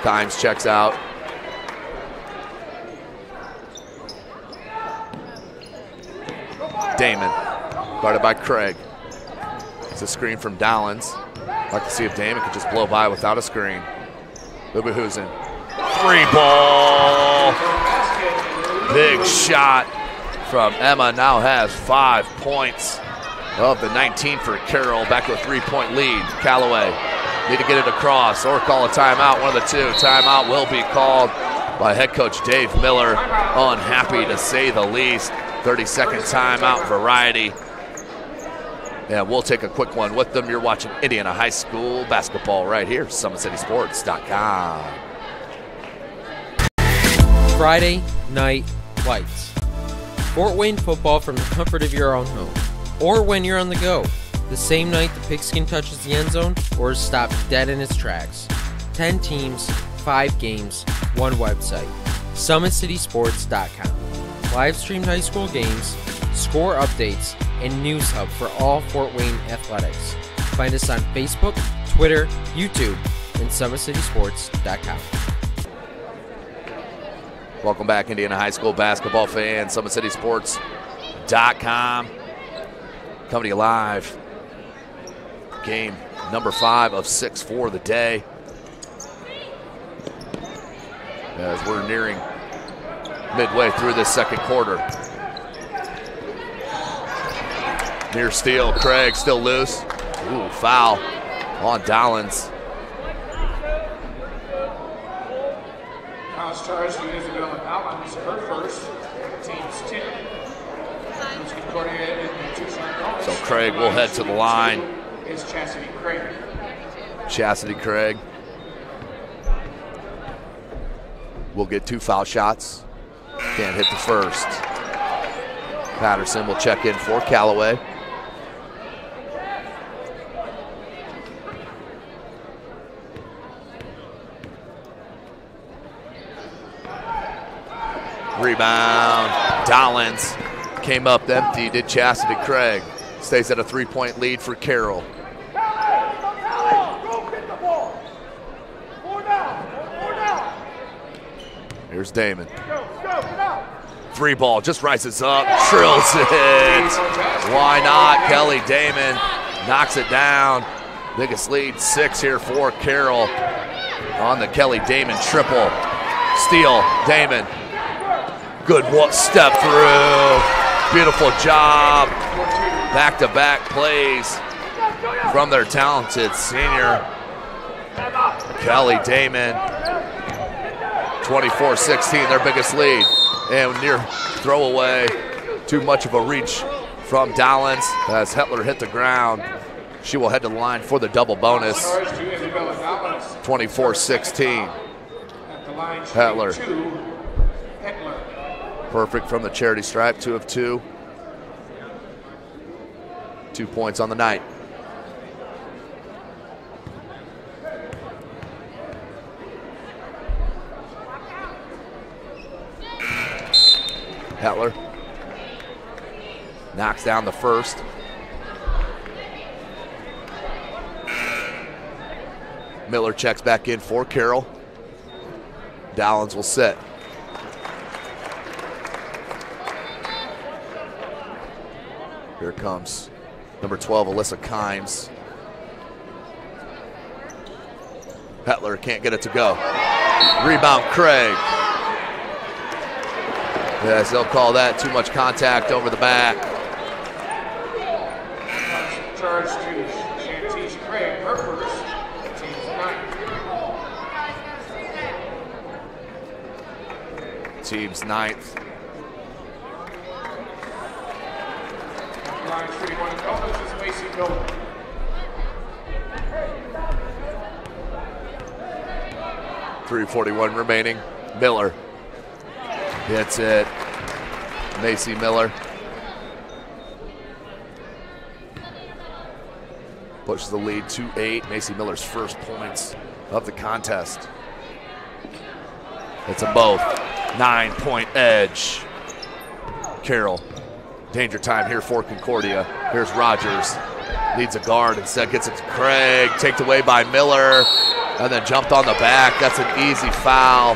Times checks out. Damon, guarded by Craig. It's a screen from Dowlins. Like to see if Damon could just blow by without a screen. Lubehusen. 3 ball. Big shot from Emma. Now has 5 points of the 19 for Carroll. Back to a 3-point lead. Callaway need to get it across or call a timeout. One of the 2. Timeout will be called by head coach Dave Miller. Unhappy to say the least. 30-second timeout variety. And we'll take a quick one with them. You're watching Indiana High School basketball right here, SummitCitySports.com. Friday Night Lights. Fort Wayne football from the comfort of your own home. Or when you're on the go. The same night the pigskin touches the end zone or is stopped dead in its tracks. 10 teams, 5 games, 1 website. SummitCitySports.com. Live streamed high school games, score updates, and news hub for all Fort Wayne athletics. Find us on Facebook, Twitter, YouTube, and SummitCitySports.com. Welcome back, Indiana High School basketball fans. SummitCitySports.com. Coming to you live. Game number 5 of 6 for the day. As we're nearing midway through this second quarter. Near steal, Craig still loose. Ooh, foul on Dowlins. Fouls charged to Isabella Dowlins, her first. Team's 10. So Craig will head to the line. Is Chastity Craig. Chastity Craig will get 2 foul shots. Can't hit the first. Patterson will check in for Callaway. Rebound, Dowlins came up empty, did Chastity Craig. Stays at a 3-point lead for Carroll. Here's Damon. 3 ball, just rises up, drills it. Why not? Kelly Damon knocks it down. Biggest lead, 6 here for Carroll on the Kelly Damon triple. Steal, Damon. Good step through. Beautiful job. Back-to-back plays from their talented senior, Kelly Damon. 24-16, their biggest lead. And near throwaway, too much of a reach from Dowlins as Hetler hit the ground. She will head to the line for the double bonus. 24-16. Hetler. Perfect from the charity stripe, 2 of 2. 2 points on the night. Hetler knocks down the first. Miller checks back in for Carroll. Dowlins will sit. Here comes number 12, Alyssa Kimes. Hetler can't get it to go. Rebound, Craig. Yes, they'll call that too much contact over the back. Charge to Shantice Craig, her first, team's ninth. Team's 9th. Line 3-1 bonus is Macy Miller. .341 remaining. Miller hits it. Macy Miller pushes the lead to 8. Macy Miller's first points of the contest. It's a both. 9-point edge. Carroll. Danger time here for Concordia. Here's Rogers. Needs a guard. Instead gets it to Craig. Taken away by Miller. And then jumped on the back. That's an easy foul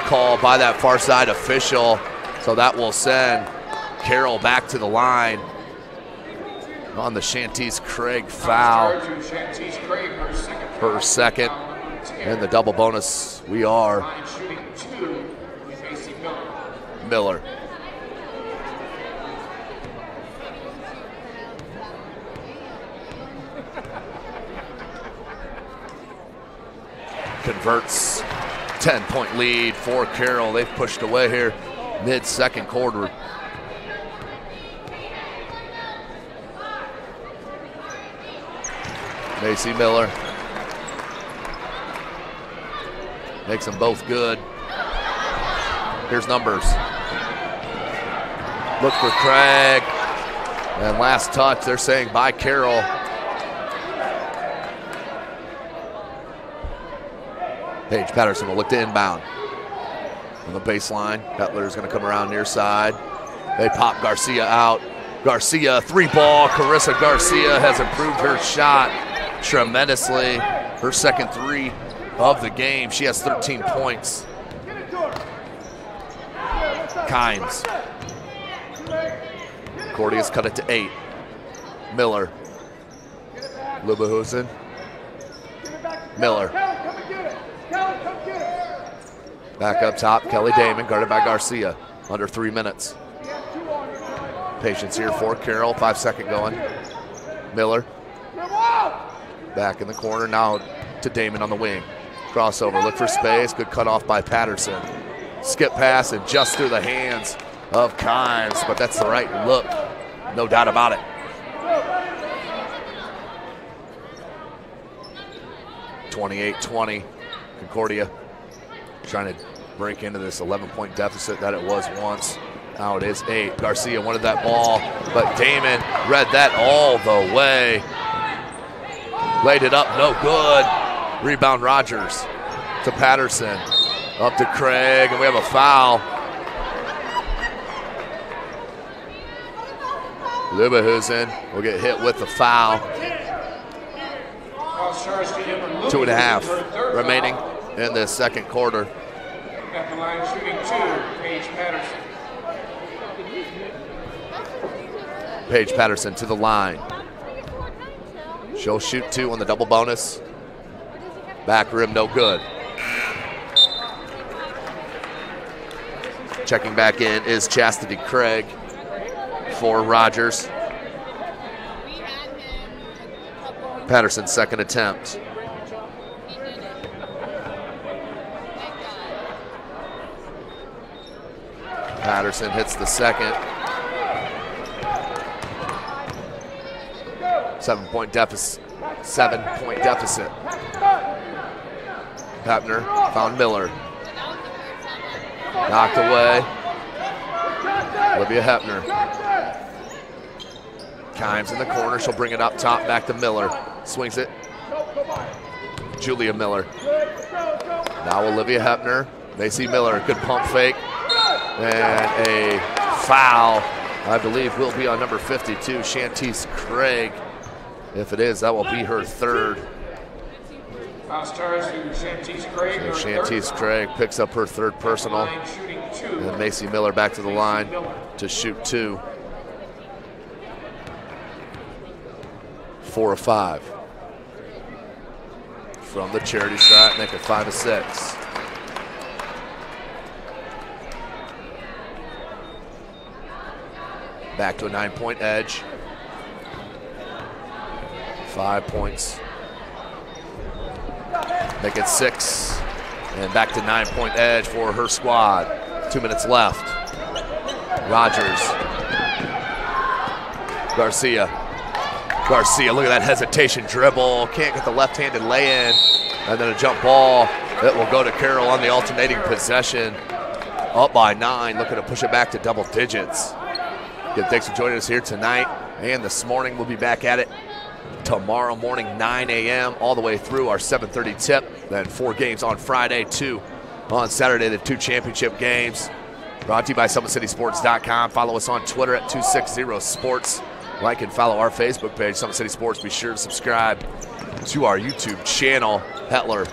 call by that far side official. So that will send Carroll back to the line on the Shantice Craig foul. Her second. And the double bonus, we are Miller. Converts. 10-point lead for Carroll. They've pushed away here mid-second quarter. Macy Miller makes them both good. Here's numbers. Look for Craig. And last touch, they're saying by Carroll. Paige Patterson will look to inbound. On the baseline, Hetler is going to come around near side. They pop Garcia out. Garcia, 3-ball. Carissa Garcia has improved her shot tremendously. Her second 3 of the game. She has 13 points. Kimes. Concordia's cut it to 8. Miller. Lubahusen. Miller. Back up top, Kelly Damon, guarded by Garcia. Under 3 minutes. Patience here for Carroll, 5-second going. Miller. Back in the corner, now to Damon on the wing. Crossover, look for space, good cutoff by Patterson. Skip pass and just through the hands of Kimes, but that's the right look, no doubt about it. .28-20, Concordia trying to break into this 11-point deficit that it was once. Now it is 8. Garcia wanted that ball, but Damon read that all the way. Laid it up, no good. Rebound Rogers to Patterson. Up to Craig, and we have a foul. Leverhusen will get hit with the foul. 2.5 remaining in the second quarter. At the line shooting 2, Paige Patterson. Paige Patterson to the line. She'll shoot 2 on the double bonus. Back rim, no good. Checking back in is Chastity Craig for Rogers. Patterson's second attempt. Patterson hits the second. 7-point deficit. 7-point deficit. Hepner found Miller. Knocked away. Olivia Hepner. Kimes in the corner. She'll bring it up top. Back to Miller. Swings it. Julia Miller. Now Olivia Hepner. Macy Miller. Good pump fake. And a foul, I believe, will be on number 52, Shantice Craig. If it is, that will be her third. Foul stars to Shantice Craig. So Shantice Craig picks up her third personal. And Macy Miller back to the line to shoot 2. 4 of 5. From the charity stripe, make it 5 of 6. Back to a 9-point edge. 5 points. Make it 6. And back to 9-point edge for her squad. 2 minutes left. Rogers. Garcia. Garcia, look at that hesitation dribble. Can't get the left-handed lay-in. And then a jump ball that will go to Carroll on the alternating possession. Up by 9, looking to push it back to double digits. Again, thanks for joining us here tonight and this morning. We'll be back at it tomorrow morning, 9 a.m. all the way through our 7:30 tip. Then 4 games on Friday, 2 on Saturday, the 2 championship games. Brought to you by SummitCitySports.com. Follow us on Twitter at 260sports. Like and follow our Facebook page, Summit City Sports. Be sure to subscribe to our YouTube channel. Hetler.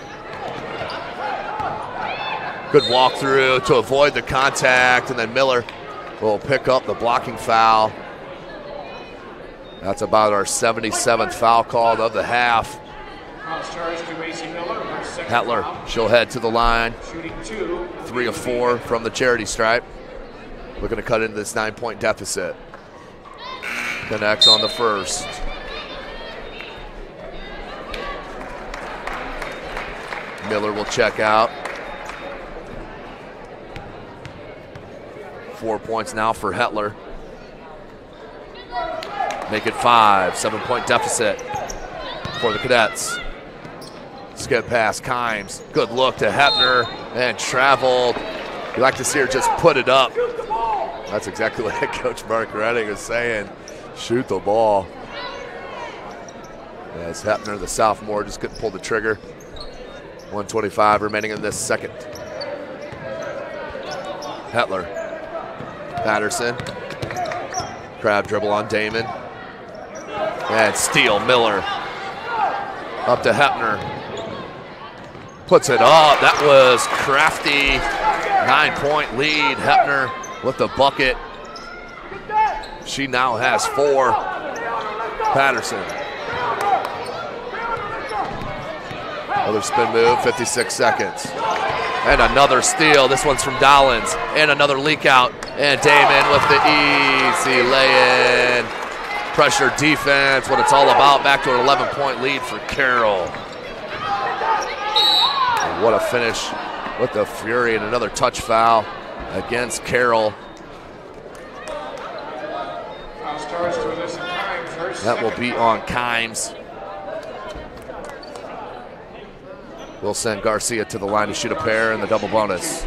Good walkthrough to avoid the contact, and then Miller will pick up the blocking foul. That's about our 77th foul called of the half. Hetler, she'll head to the line. 3 of 4 from the charity stripe. Looking to cut into this 9-point deficit. Connects on the first. Miller will check out. 4 points now for Hetler. Make it 5, 7-point deficit for the Cadets. Skip pass, Kimes. Good look to Hepner and traveled. You like to see her just put it up. That's exactly what head coach Mark Redding is saying. Shoot the ball. As Hepner, the sophomore, just couldn't pull the trigger. 1:25 remaining in this second. Hetler. Patterson. Crab dribble on Damon. And steal, Miller. Up to Hepner. Puts it up. That was crafty. 9-point lead. Hepner with the bucket. She now has 4. Patterson. Another spin move, 56 seconds. And another steal. This one's from Dollins. And another leak out. And Damon with the easy lay-in. Pressure defense, what it's all about. Back to an 11-point lead for Carroll. And what a finish with the Fury, and another touch foul against Carroll. That will be on Kimes. We'll send Garcia to the line to shoot a pair in the double bonus.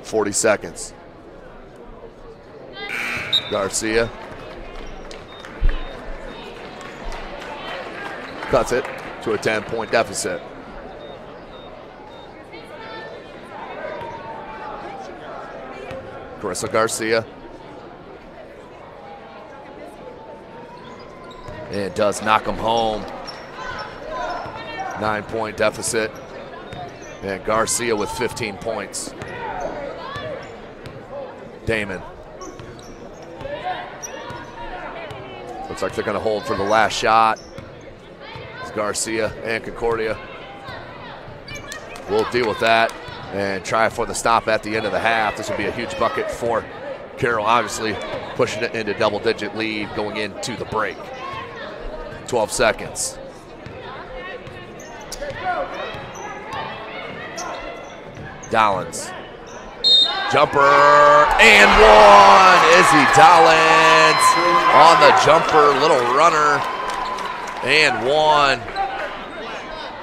.40 seconds. Garcia cuts it to a 10-point deficit. Carissa Garcia. And does knock them home. 9-point deficit. And Garcia with 15 points. Damon. Looks like they're going to hold for the last shot. It's Garcia and Concordia. We'll deal with that and try for the stop at the end of the half. This will be a huge bucket for Carroll, obviously pushing it into double-digit lead going into the break. 12 seconds. Dollins. Jumper and one. Izzy Dollins on the jumper, little runner and one.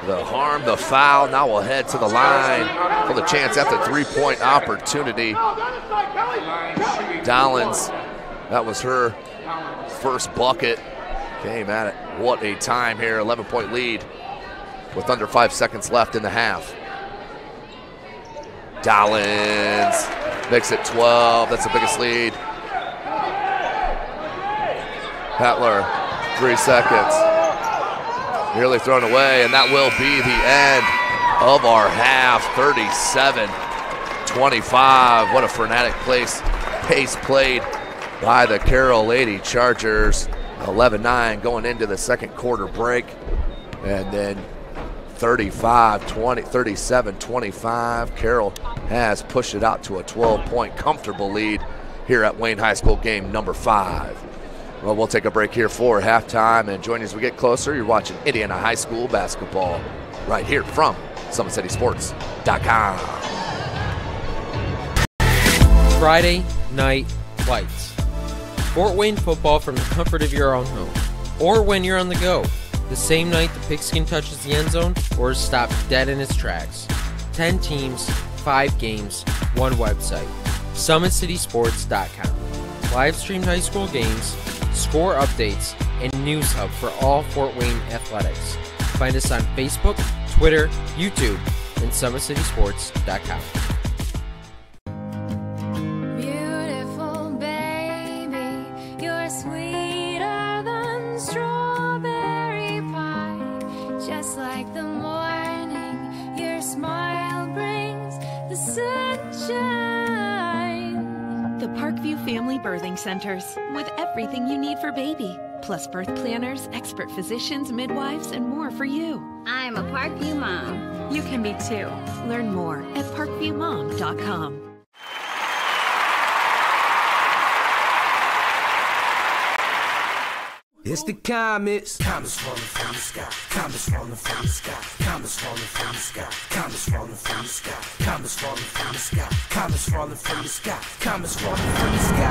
The harm, the foul. Now we'll head to the line for the chance at the three-point opportunity. Dollins, that was her first bucket. Came at it. What a time here. 11-point lead with under 5 seconds left in the half. Dollins makes it 12. That's the biggest lead. Hatler, 3 seconds. Nearly thrown away, and that will be the end of our half. 37-25. What a frenetic pace played by the Carroll Lady Chargers. 11-9 going into the second quarter break. And then 37-25. Carroll has pushed it out to a 12-point comfortable lead here at Wayne High School game number 5. Well, we'll take a break here for halftime, and join as we get closer. You're watching Indiana High School basketball right here from SummitCitySports.com. Friday night lights. Fort Wayne football from the comfort of your own home, or when you're on the go. The same night the pigskin touches the end zone or is stopped dead in its tracks. 10 teams, 5 games, 1 website. SummitCitySports.com. Live streamed high school games, score updates, and news hub for all Fort Wayne athletics. Find us on Facebook, Twitter, YouTube, and SummitCitySports.com. Beautiful baby, you're sweeter than strawberry pie. Just like the morning, your smile brings the sunshine. The Parkview Family Birthing Centers, with everything you need for baby, plus birth planners, expert physicians, midwives, and more for you. I'm a Parkview mom. You can be too. Learn more at parkviewmom.com. It's the comets. Comets falling from the sky. Comets falling from the sky. Comets falling from the sky. Comets falling from the sky. Comets falling from the sky. Comets falling from the sky. Comets falling from the sky. Comets falling from the sky.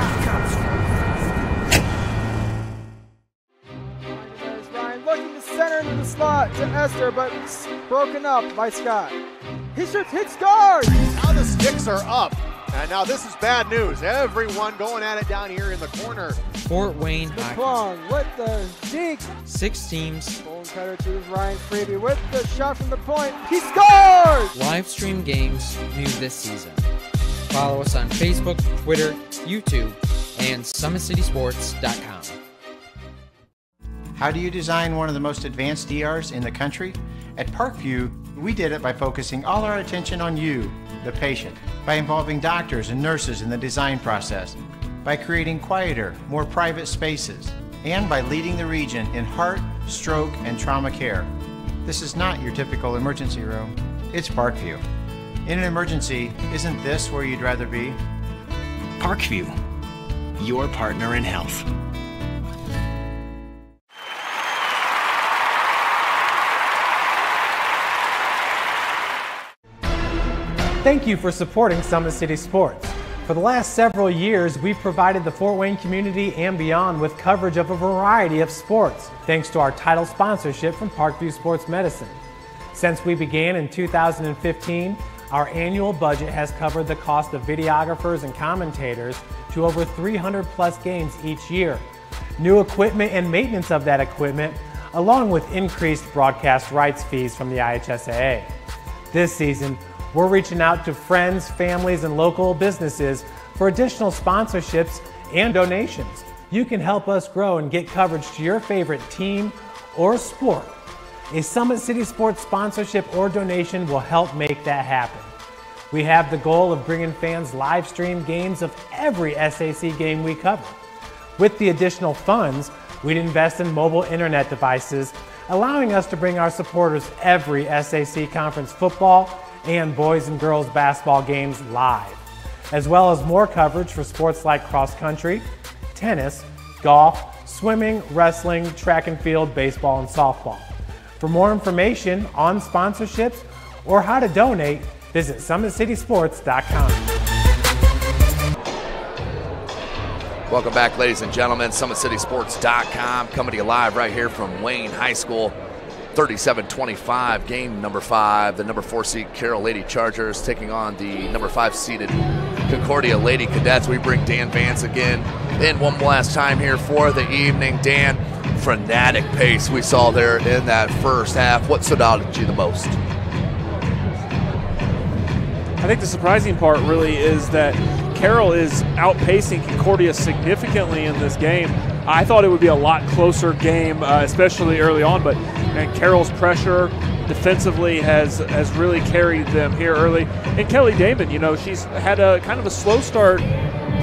There's Ryan looking to center into the slot to Esther, but broken up by Scott. He shoots, hits, scores! Now the sticks are up. And now this is bad news. Everyone going at it down here in the corner. Fort Wayne The hockey. plong with the deke. 6 teams. Bone cutter to Ryan Freeby with the shot from the point. He scores! Live stream games new this season. Follow us on Facebook, Twitter, YouTube, and SummitCitySports.com. How do you design one of the most advanced ERs in the country? At Parkview, we did it by focusing all our attention on you, the patient, by involving doctors and nurses in the design process, by creating quieter, more private spaces, and by leading the region in heart, stroke, and trauma care. This is not your typical emergency room. It's Parkview. In an emergency, isn't this where you'd rather be? Parkview, your partner in health. Thank you for supporting Summit City Sports. For the last several years, we've provided the Fort Wayne community and beyond with coverage of a variety of sports, thanks to our title sponsorship from Parkview Sports Medicine. Since we began in 2015, our annual budget has covered the cost of videographers and commentators to over 300 plus games each year. New equipment and maintenance of that equipment, along with increased broadcast rights fees from the IHSAA. This season, we're reaching out to friends, families, and local businesses For additional sponsorships and donations, you can help us grow and get coverage to your favorite team or sport. A Summit City Sports sponsorship or donation will help make that happen. We have the goal of bringing fans live stream games of every SAC game we cover. With the additional funds, we'd invest in mobile internet devices, allowing us to bring our supporters every SAC conference football and boys and girls basketball games live, as well as more coverage for sports like cross country, tennis, golf, swimming, wrestling, track and field, baseball, and softball. For more information on sponsorships or how to donate, visit SummitCitySports.com. Welcome back, ladies and gentlemen. SummitCitySports.com coming to you live right here from Wayne High School. 37-25, game number 5. The number 4 seed Carroll Lady Chargers taking on the number 5 seeded Concordia Lady Cadets. We bring Dan Vance again in one last time here for the evening. Dan, frenetic pace we saw there in that first half. What stood out to you the most? I think the surprising part really is that Carroll is outpacing Concordia significantly in this game. I thought it would be a lot closer game, especially early on, but Carroll's pressure defensively has really carried them here early. And Kelly Damon, you know, she's had a kind of a slow start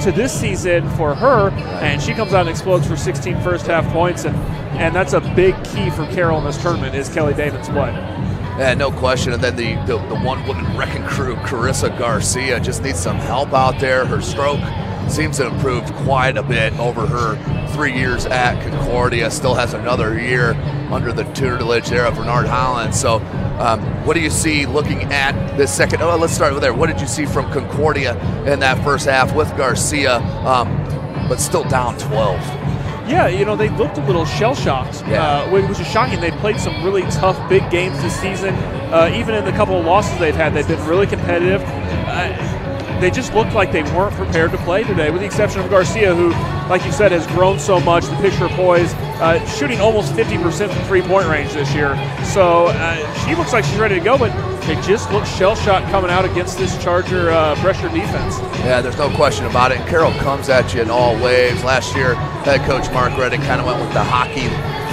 to this season for her, and she comes out and explodes for 16 first half points, and that's a big key for Carroll in this tournament is Kelly Damon's play. Yeah, no question. And then the one-woman wrecking crew, Carissa Garcia, just needs some help out there. Her stroke seems to have improved quite a bit over her 3 years at Concordia. Still has another year under the tutelage there of Bernard Holland. So what do you see looking at this second? Oh, let's start with there. What did you see from Concordia in that first half with Garcia, but still down 12? Yeah, you know, they looked a little shell-shocked, which is shocking. They played some really tough big games this season. Even in the couple of losses they've had, they've been really competitive. They just looked like they weren't prepared to play today, with the exception of Garcia, who, like you said, has grown so much, the picture of poise, shooting almost 50% from three-point range this year. So she looks like she's ready to go, but they just look shell-shocked coming out against this Charger pressure defense. Yeah, there's no question about it. And Carroll comes at you in all waves. Last year, head coach Mark Reddick kind of went with the hockey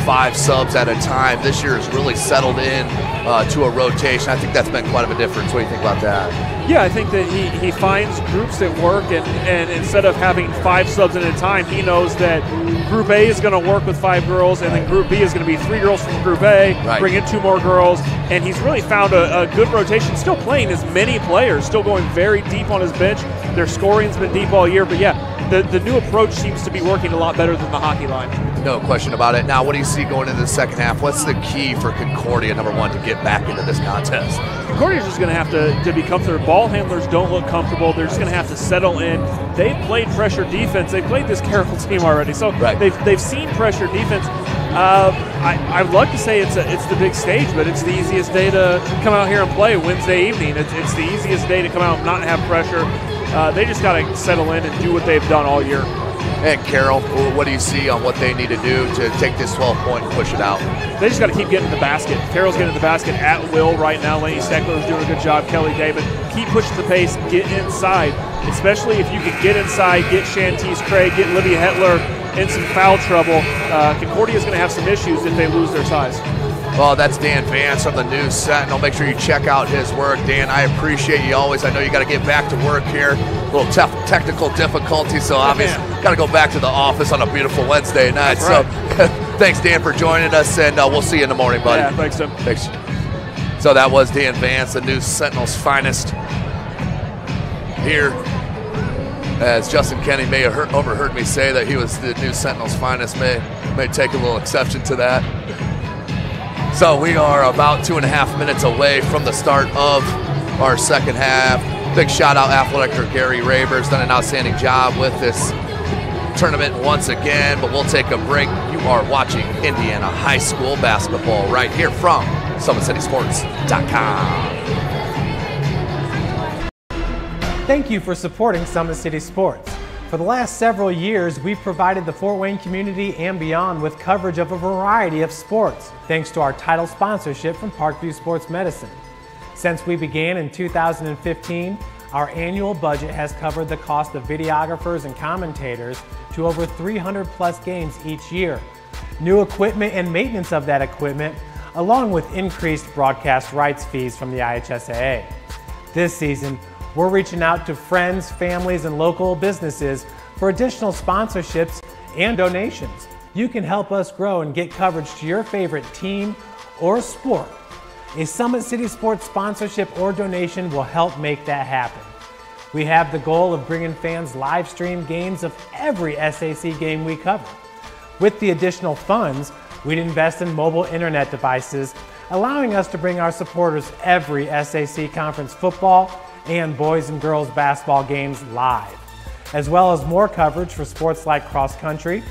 5 subs at a time. This year has really settled in to a rotation. I think that's been quite of a difference. What do you think about that? Yeah, I think that he finds groups that work, and instead of having 5 subs at a time, he knows that Group A is going to work with 5 girls, and then Group B is going to be 3 girls from Group A, bring in 2 more girls, and he's really found a good rotation, still playing as many players, still going very deep on his bench. Their scoring's been deep all year, but yeah, the new approach seems to be working a lot better than the hockey line. No question about it. Now, what do you see going into the second half? What's the key for Concordia, number 1, to get back into this contest? Concordia's just going to have to be comfortable. Ball handlers don't look comfortable. They're just going to have to settle in. They've played pressure defense. They've played this Carroll team already, so they've seen pressure defense. I would love to say it's the big stage, but it's the easiest day to come out here and play Wednesday evening. It's the easiest day to come out and not have pressure. They just got to settle in and do what they've done all year. And Carroll, what do you see on what they need to do to take this 12-point and push it out? They just got to keep getting in the basket. Carroll's getting in the basket at will right now. Laney Steckler is doing a good job. Kelly David, keep pushing the pace, get inside, especially if you can get inside, get Shantice Craig, get Livia Hetler in some foul trouble. Concordia is going to have some issues if they lose their size. Well, that's Dan Vance of the News Sentinel. Make sure you check out his work. Dan, I appreciate you always. I know you got to get back to work here. A little tough technical difficulty, so obviously got to go back to the office on a beautiful Wednesday night. That's right. So thanks, Dan, for joining us, and we'll see you in the morning, buddy. Yeah, thanks, Tim. Thanks. So that was Dan Vance, the News Sentinel's finest here. As Justin Kenny may have overheard me say that he was the News Sentinel's finest, may take a little exception to that. So we are about 2.5 minutes away from the start of our second half. Big shout out athletic director Gary Raber's done an outstanding job with this tournament once again, but we'll take a break. You are watching Indiana High School basketball right here from SummitCitySports.com. Thank you for supporting Summit City Sports. For the last several years, we've provided the Fort Wayne community and beyond with coverage of a variety of sports, thanks to our title sponsorship from Parkview Sports Medicine. Since we began in 2015, Our annual budget has covered the cost of videographers and commentators to over 300 plus games each year. New equipment and maintenance of that equipment, along with increased broadcast rights fees from the IHSAA. This season, we're reaching out to friends, families, and local businesses for additional sponsorships and donations. You can help us grow and get coverage to your favorite team or sport. A Summit City Sports sponsorship or donation will help make that happen. We have the goal of bringing fans live stream games of every SAC game we cover. With the additional funds, we'd invest in mobile internet devices, allowing us to bring our supporters every SAC conference football and boys and girls basketball games live, as well as more coverage for sports like cross country,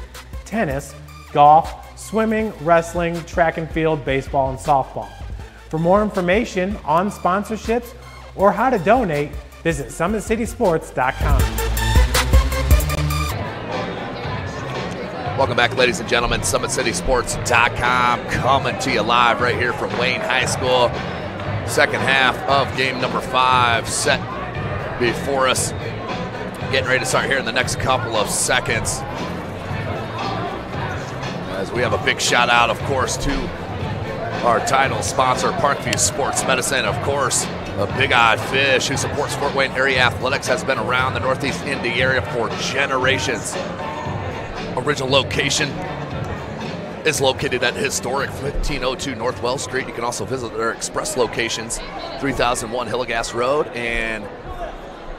tennis, golf, swimming, wrestling, track and field, baseball, and softball. For more information on sponsorships or how to donate, visit SummitCitySports.com. Welcome back, ladies and gentlemen. SummitCitySports.com coming to you live right here from Wayne High School. Second half of game number 5 set before us. Getting ready to start here in the next couple of seconds. As we have a big shout out, of course, to our title sponsor, Parkview Sports Medicine. Of course, a big-eyed fish who supports Fort Wayne area athletics, has been around the Northeast Indy area for generations. Original location is located at historic 1502 North Wells Street. You can also visit their express locations, 3001 Hillegas Road and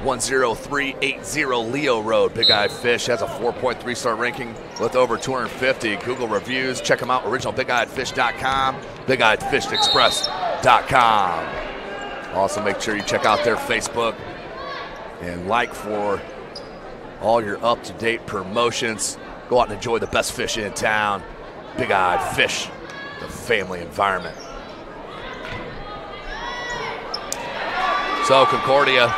10380 Leo Road. Big Eye Fish has a 4.3 star ranking with over 250 Google reviews. Check them out, originalbigeyedfish.com, bigeyedfishexpress.com. Also, make sure you check out their Facebook and like for all your up-to-date promotions. Go out and enjoy the best fish in town. Big Eyed Fish, the family environment. So Concordia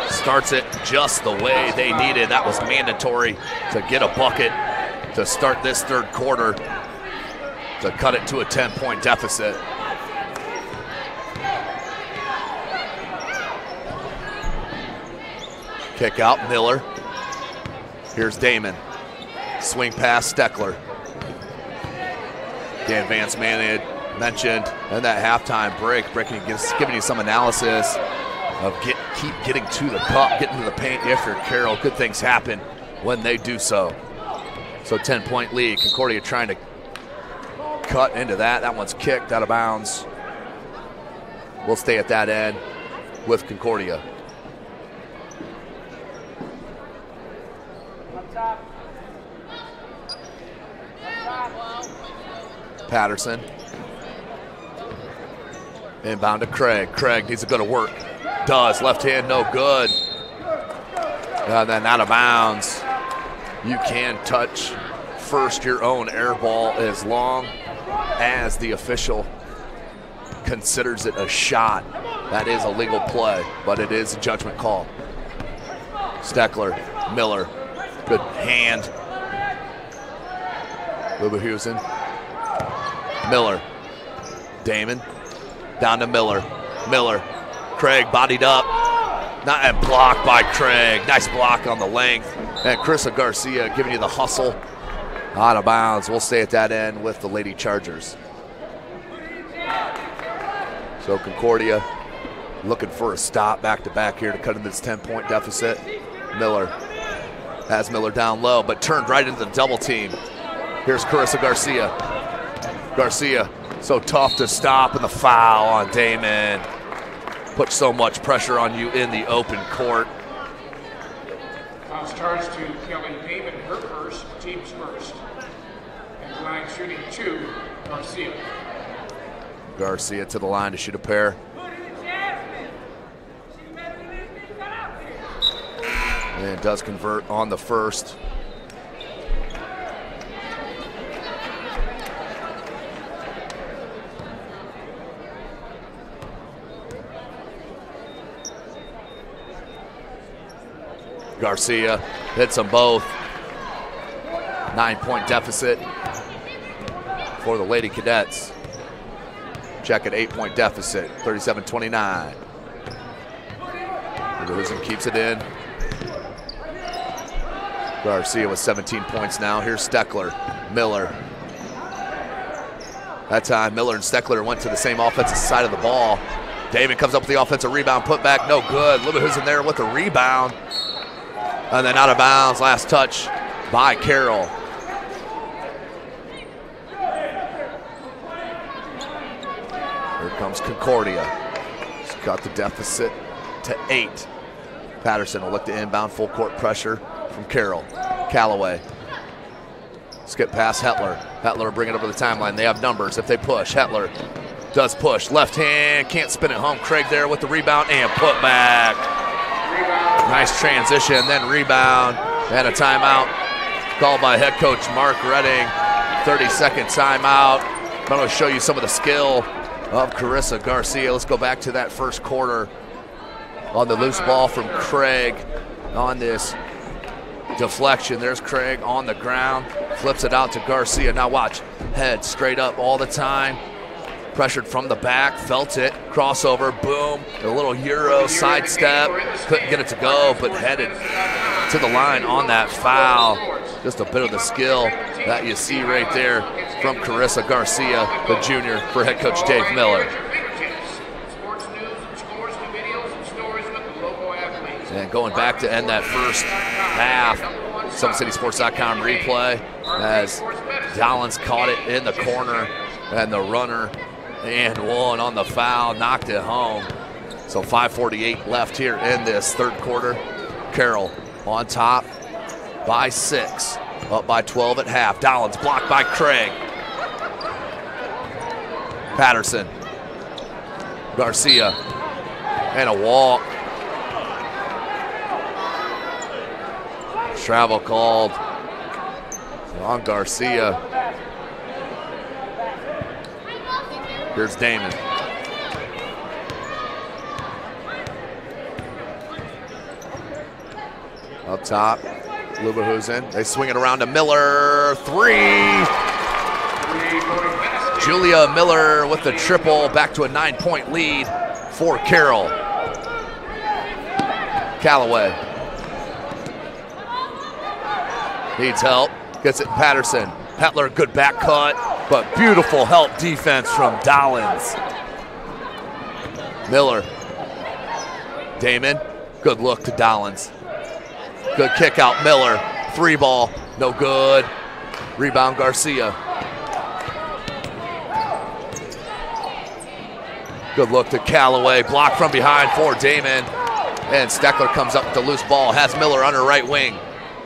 starts it just the way they needed. That was mandatory to get a bucket to start this third quarter to cut it to a 10-point deficit. Kick out, Miller. Here's Damon. Swing pass, Steckler. Dan Vance mentioned in that halftime break, giving you some analysis of keep getting to the cup, getting to the paint after Carroll. Good things happen when they do so. So 10-point lead. Concordia trying to cut into that. That one's kicked out of bounds. We'll stay at that end with Concordia. Patterson. Inbound to Craig. Craig needs to go to work. Does. Left hand, no good. And then out of bounds. You can touch first your own air ball as long as the official considers it a shot. That is a legal play, but it is a judgment call. Steckler, Miller, good hand. Lubahusen. Miller. Damon. Down to Miller. Miller. Craig bodied up. Not and blocked by Craig. Nice block on the length. And Carissa Garcia giving you the hustle. Out of bounds. We'll stay at that end with the Lady Chargers. So Concordia looking for a stop back-to-back here to cut into this 10-point deficit. Miller has Miller down low, but turned right into the double team. Here's Carissa Garcia. Garcia, so tough to stop, and the foul on Damon. Put so much pressure on you in the open court. Fouls charged to Kelly Damon, her first, team's first. And line shooting 2, Garcia. Garcia to the line to shoot a pair. And does convert on the first. Garcia hits them both. 9-point deficit for the Lady Cadets. Check at 8-point deficit, 37-29. Livingston keeps it in. Garcia with 17 points now. Here's Steckler, Miller. That time, Miller and Steckler went to the same offensive side of the ball. David comes up with the offensive rebound, put back, no good. Livingston there with the rebound. And then out of bounds, last touch by Carroll. Here comes Concordia. He's got the deficit to 8. Patterson will look to inbound, full court pressure from Carroll. Callaway. Skip past Hetler. Hetler will bring it over the timeline. They have numbers if they push. Hetler does push. Left hand, can't spin it home. Craig there with the rebound and put back. Nice transition, then rebound, and a timeout called by head coach Mark Redding. 30-second timeout. I'm going to show you some of the skill of Carissa Garcia. Let's go back to that first quarter on the loose ball from Craig on this deflection. There's Craig on the ground, flips it out to Garcia. Now watch, head straight up all the time. Pressured from the back, felt it, crossover, boom, a little Euro sidestep, couldn't get it to go, but headed to the line on that foul. Just a bit of the skill that you see right there from Carissa Garcia, the junior, for head coach Dave Miller. And going back to end that first half, SummitCitySports.com replay as Dollins caught it in the corner and the runner and one on the foul, knocked it home. So 5:48 left here in this third quarter. Carroll on top by 6, up by 12 at half. Dollins blocked by Craig. Patterson, Garcia, and a walk. Travel called on Garcia. Here's Damon. Up top, Luberhusen. They swing it around to Miller. 3. Julia Miller with the triple, back to a 9-point lead for Carroll. Callaway. Needs help, gets it Patterson. Hetler, good back cut, but beautiful help defense from Dollins. Miller. Damon, good look to Dollins. Good kick out, Miller. 3 ball, no good. Rebound, Garcia. Good look to Callaway, blocked from behind for Damon. And Steckler comes up with the loose ball, has Miller on her right wing.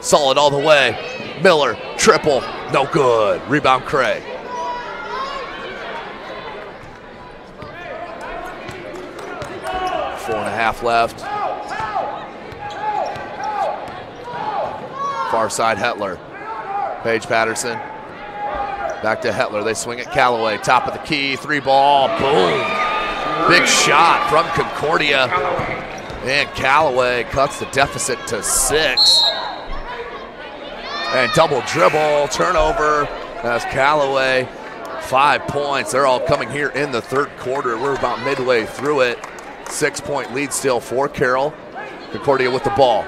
Solid all the way. Miller, triple, no good. Rebound, Craig. Four and a half left. Far side, Hetler. Paige Patterson. Back to Hetler. They swing it. Callaway, top of the key. 3 ball. Boom. Big shot from Concordia. And Callaway cuts the deficit to 6. And double dribble, turnover. That's Callaway. 5 points. They're all coming here in the third quarter. We're about midway through it. 6-point lead still for Carroll. Concordia with the ball.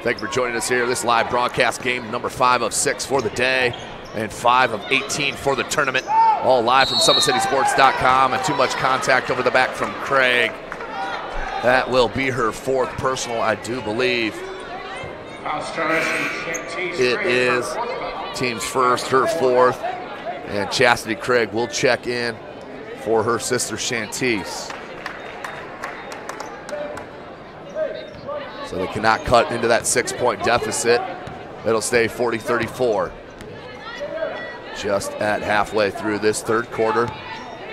Thank you for joining us here. This live broadcast, game number 5 of 6 for the day and 5 of 18 for the tournament. All live from SummitCitySports.com, and too much contact over the back from Craig. That will be her 4th personal, I do believe. It is team's first, her 4th, and Chastity Craig will check in for her sister Shantice. So they cannot cut into that 6-point deficit. It'll stay 40-34. Just at halfway through this third quarter.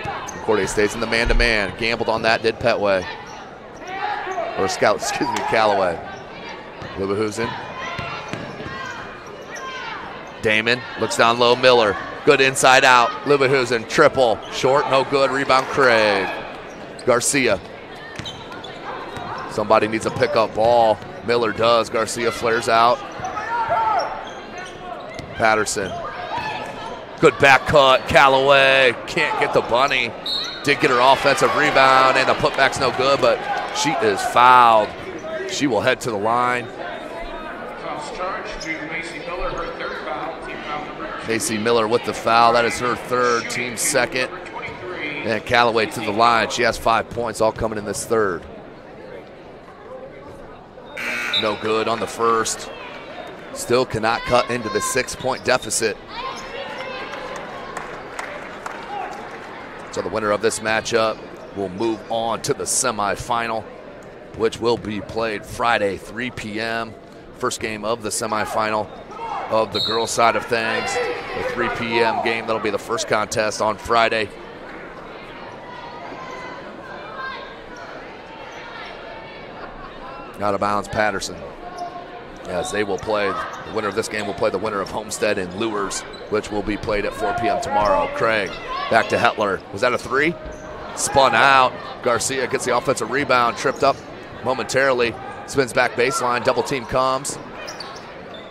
Concordia stays in the man-to-man. Gambled on that, did Petway. Or Scout, excuse me, Callaway. Luberhusen. Damon looks down low, Miller. Good inside out, Luberhusen, triple. Short, no good, rebound Craig. Garcia. Somebody needs a pickup ball. Miller does, Garcia flares out. Patterson. Good back cut, Callaway. Can't get the bunny. Did get her offensive rebound, and the putback's no good, but She is fouled. She will head to the line. Foul's charged to Macy Miller, her third foul. Team foul number 2. Macy Miller with the foul. That is her third, team second. And Callaway to the line. She has 5 points, all coming in this third. No good on the first. Still cannot cut into the 6-point deficit. So the winner of this matchup will move on to the semifinal, which will be played Friday, 3 p.m. First game of the semifinal of the girls' side of things. The 3 p.m. game, that'll be the first contest on Friday. Out of bounds, Patterson. As they will play, the winner of this game will play the winner of Homestead and Lures, which will be played at 4 p.m. tomorrow. Craig back to Hetler. Was that a three? Spun out. Garcia gets the offensive rebound, tripped up momentarily. Spins back baseline, double team comes.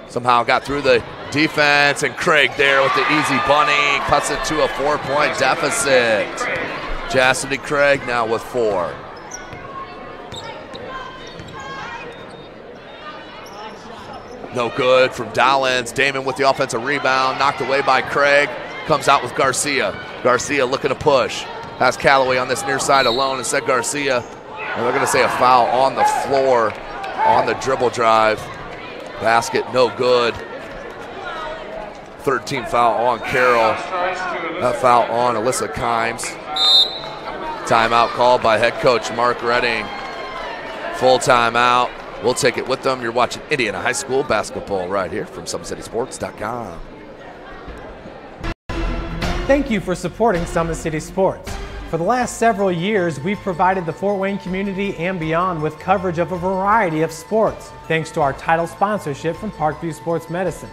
Somehow got through the defense, and Craig there with the easy bunny. Cuts it to a 4-point deficit. Chastity Craig now with 4. No good from Dollins. Damon with the offensive rebound, knocked away by Craig. Comes out with Garcia. Garcia looking to push. Has Callaway on this near side alone. Instead Garcia, and they're going to say a foul on the floor on the dribble drive. Basket no good. Third team foul on Carroll. That foul on Alyssa Kimes. Timeout called by head coach Mark Redding. Full timeout. We'll take it with them. You're watching Indiana High School basketball right here from SummitCitySports.com. Thank you for supporting Summit City Sports. For the last several years, we've provided the Fort Wayne community and beyond with coverage of a variety of sports, thanks to our title sponsorship from Parkview Sports Medicine.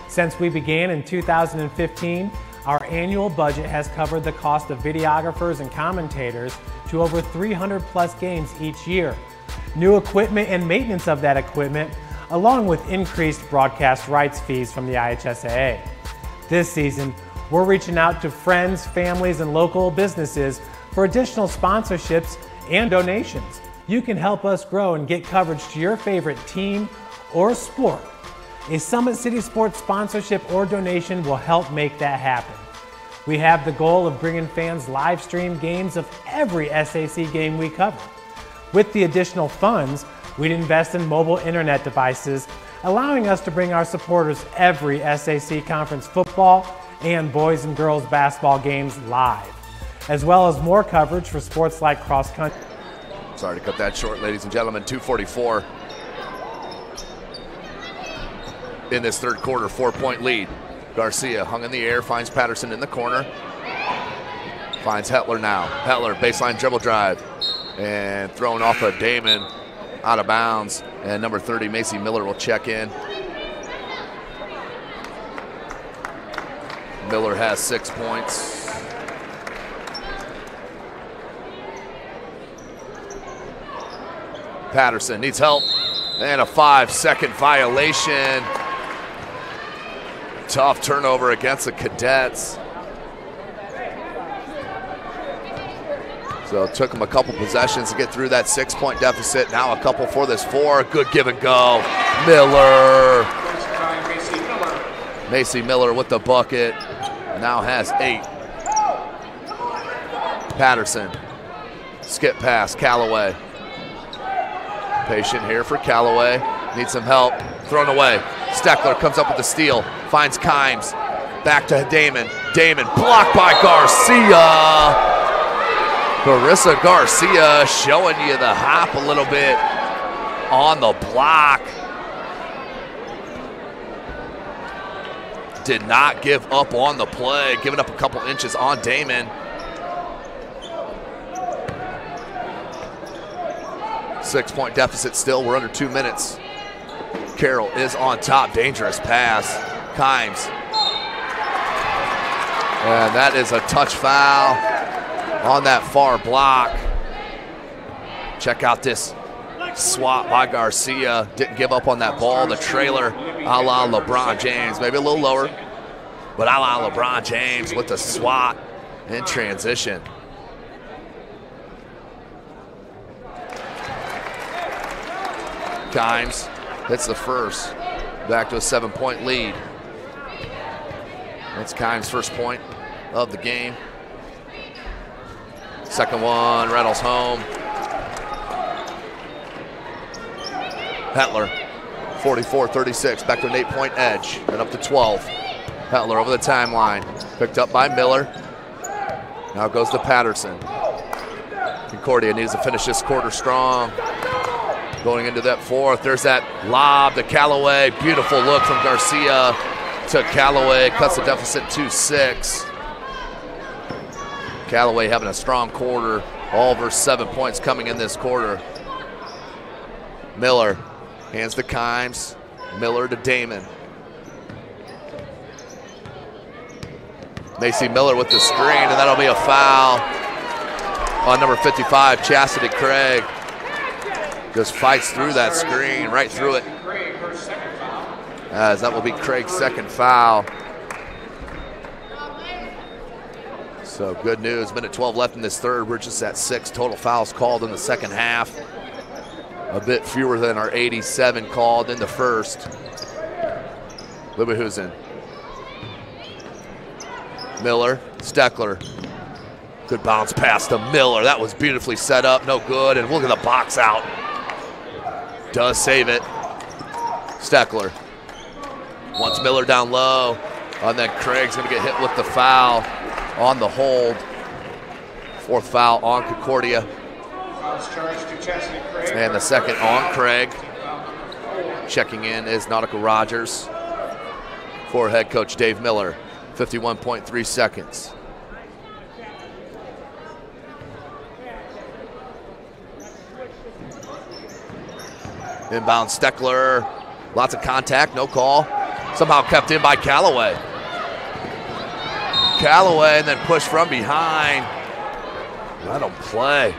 Since we began in 2015, our annual budget has covered the cost of videographers and commentators to over 300 plus games each year. New equipment and maintenance of that equipment, along with increased broadcast rights fees from the IHSAA. This season, we're reaching out to friends, families, and local businesses for additional sponsorships and donations. You can help us grow and get coverage to your favorite team or sport. A Summit City Sports sponsorship or donation will help make that happen. We have the goal of bringing fans live stream games of every SAC game we cover. With the additional funds, we'd invest in mobile internet devices, allowing us to bring our supporters every SAC conference football and boys and girls basketball games live, as well as more coverage for sports like cross country. Sorry to cut that short, ladies and gentlemen. 2:44 in this third quarter, 4-point lead. Garcia hung in the air, finds Patterson in the corner. Finds Hetler now. Hetler, baseline dribble drive. And thrown off of Damon, out of bounds. And number 30, Macy Miller, will check in. Miller has 6 points. Patterson needs help. And a 5-second violation. Tough turnover against the Cadets. So it took them a couple possessions to get through that 6-point deficit. Now a couple for this 4. Good give and go. Miller. Macy Miller with the bucket. Now has 8. Patterson. Skip pass. Callaway. Patient here for Callaway. Needs some help. Thrown away. Steckler comes up with the steal. Finds Kimes. Back to Damon. Damon blocked by Garcia. Carissa Garcia showing you the hop a little bit on the block. Did not give up on the play, giving up a couple inches on Damon. Six-point deficit still, we're under 2 minutes. Carroll is on top, dangerous pass. Kimes. And that is a touch foul on that far block. Check out this swat by Garcia. Didn't give up on that ball. The trailer, a la LeBron James. Maybe a little lower, but a la LeBron James with the swat in transition. Kimes hits the first. Back to a 7-point lead. That's Kimes' first point of the game. Second one rattles home. Hetler, 44-36, back to an 8-point edge and up to 12. Hetler over the timeline, picked up by Miller. Now goes to Patterson. Concordia needs to finish this quarter strong. Going into that fourth, there's that lob to Callaway. Beautiful look from Garcia to Callaway, cuts the deficit to 6. Callaway having a strong quarter, all over 7 points coming in this quarter. Miller hands to Kimes, Miller to Damon. Macy Miller with the screen, and that'll be a foul on number 55, Chastity Craig. Just fights through that screen, right through it. As that will be Craig's second foul. So good news, minute 12 left in this third. We're just at 6 total fouls called in the second half. A bit fewer than our 87 called in the first. Leverkusen. Miller, Steckler. Good bounce pass to Miller. That was beautifully set up, no good. And look at the box out. Does save it. Steckler. Wants Miller down low. And then Craig's gonna get hit with the foul on the hold. Fourth foul on Concordia. And the second on Craig. Checking in is Nautical Rogers for head coach Dave Miller. 51.3 seconds. Inbound Steckler. Lots of contact, no call. Somehow kept in by Callaway. Callaway and then pushed from behind. Let him play.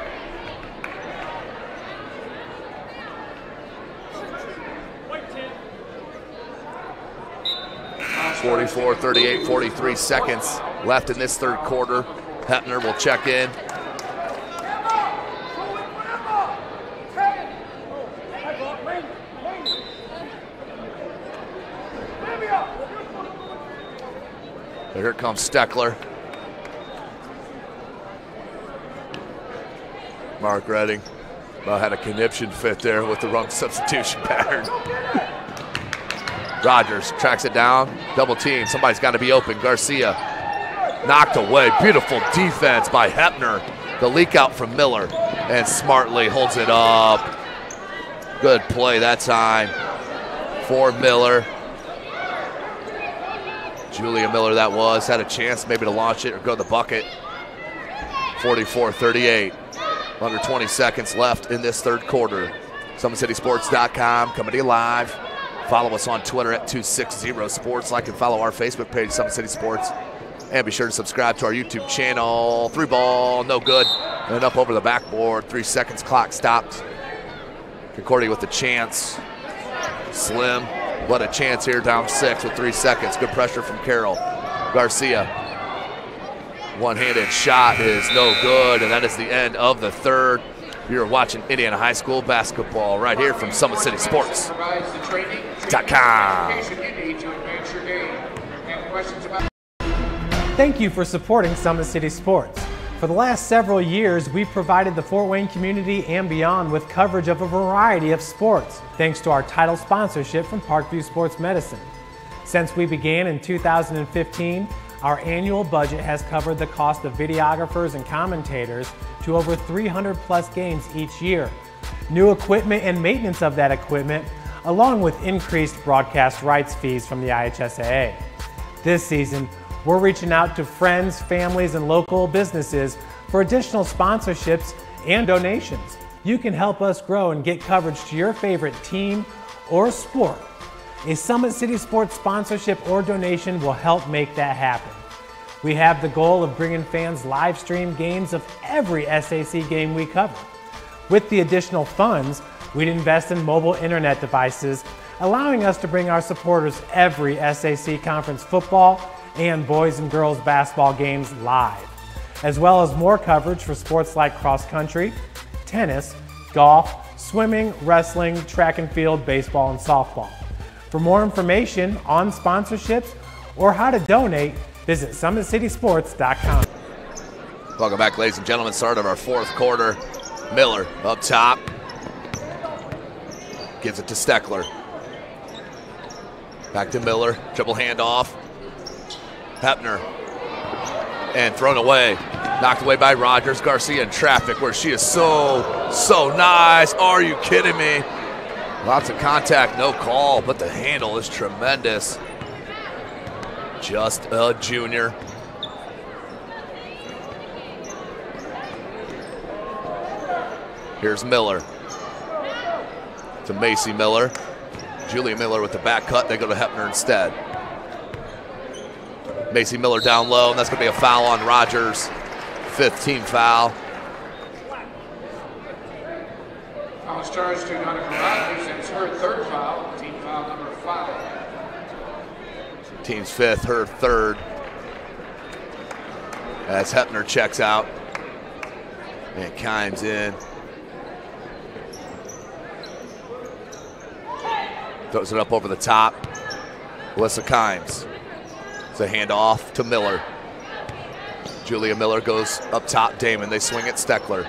44, 38, 43 seconds left in this third quarter. Hepner will check in. Here comes Steckler. Mark Redding had a conniption fit there with the wrong substitution pattern. Rogers tracks it down, double team. Somebody's got to be open. Garcia knocked away. Beautiful defense by Hepner. The leak out from Miller, and smartly holds it up. Good play that time for Miller. Julia Miller that was, had a chance maybe to launch it or go to the bucket. 44-38, under 20 seconds left in this third quarter. SummitCitySports.com, coming to you live. Follow us on Twitter at 260sports. Like and follow our Facebook page, Summit City Sports. And be sure to subscribe to our YouTube channel. 3 ball, no good. And up over the backboard, 3 seconds, clock stopped. Concordia with the chance. Slim, what a chance here, down 6 with 3 seconds. Good pressure from Carroll. Garcia, one-handed shot is no good, and that is the end of the third. You're watching Indiana High School basketball right here from SummitCitySports.com. Thank you for supporting Summit City Sports. For the last several years, we've provided the Fort Wayne community and beyond with coverage of a variety of sports, thanks to our title sponsorship from Parkview Sports Medicine. Since we began in 2015, our annual budget has covered the cost of videographers and commentators to over 300 plus games each year. New equipment and maintenance of that equipment, along with increased broadcast rights fees from the IHSAA. This season, we're reaching out to friends, families, and local businesses for additional sponsorships and donations. You can help us grow and get coverage to your favorite team or sport. A Summit City Sports sponsorship or donation will help make that happen. We have the goal of bringing fans live stream games of every SAC game we cover. With the additional funds, we'd invest in mobile internet devices, allowing us to bring our supporters every SAC conference football and boys and girls basketball games live, as well as more coverage for sports like cross country, tennis, golf, swimming, wrestling, track and field, baseball, and softball. For more information on sponsorships or how to donate, visit SummitCitySports.com. Welcome back, ladies and gentlemen. Start of our fourth quarter. Miller up top. Gives it to Steckler. Back to Miller. Dribble handoff. Hepner. And thrown away. Knocked away by Rogers. Garcia in traffic where she is so nice. Are you kidding me? Lots of contact, no call, but the handle is tremendous. Just a junior. Here's Miller. To Macy Miller. Julia Miller with the back cut. They go to Hepner instead. Macy Miller down low, and that's going to be a foul on Rogers. 5th team foul. Foul charged to Monica Rogers, and it's her 3rd foul. Team foul number 5. Team's 5th, her 3rd. As Hepner checks out. And Kimes in. Throws it up over the top. Alyssa Kimes. It's a handoff to Miller. Julia Miller goes up top. Damon, they swing at Steckler.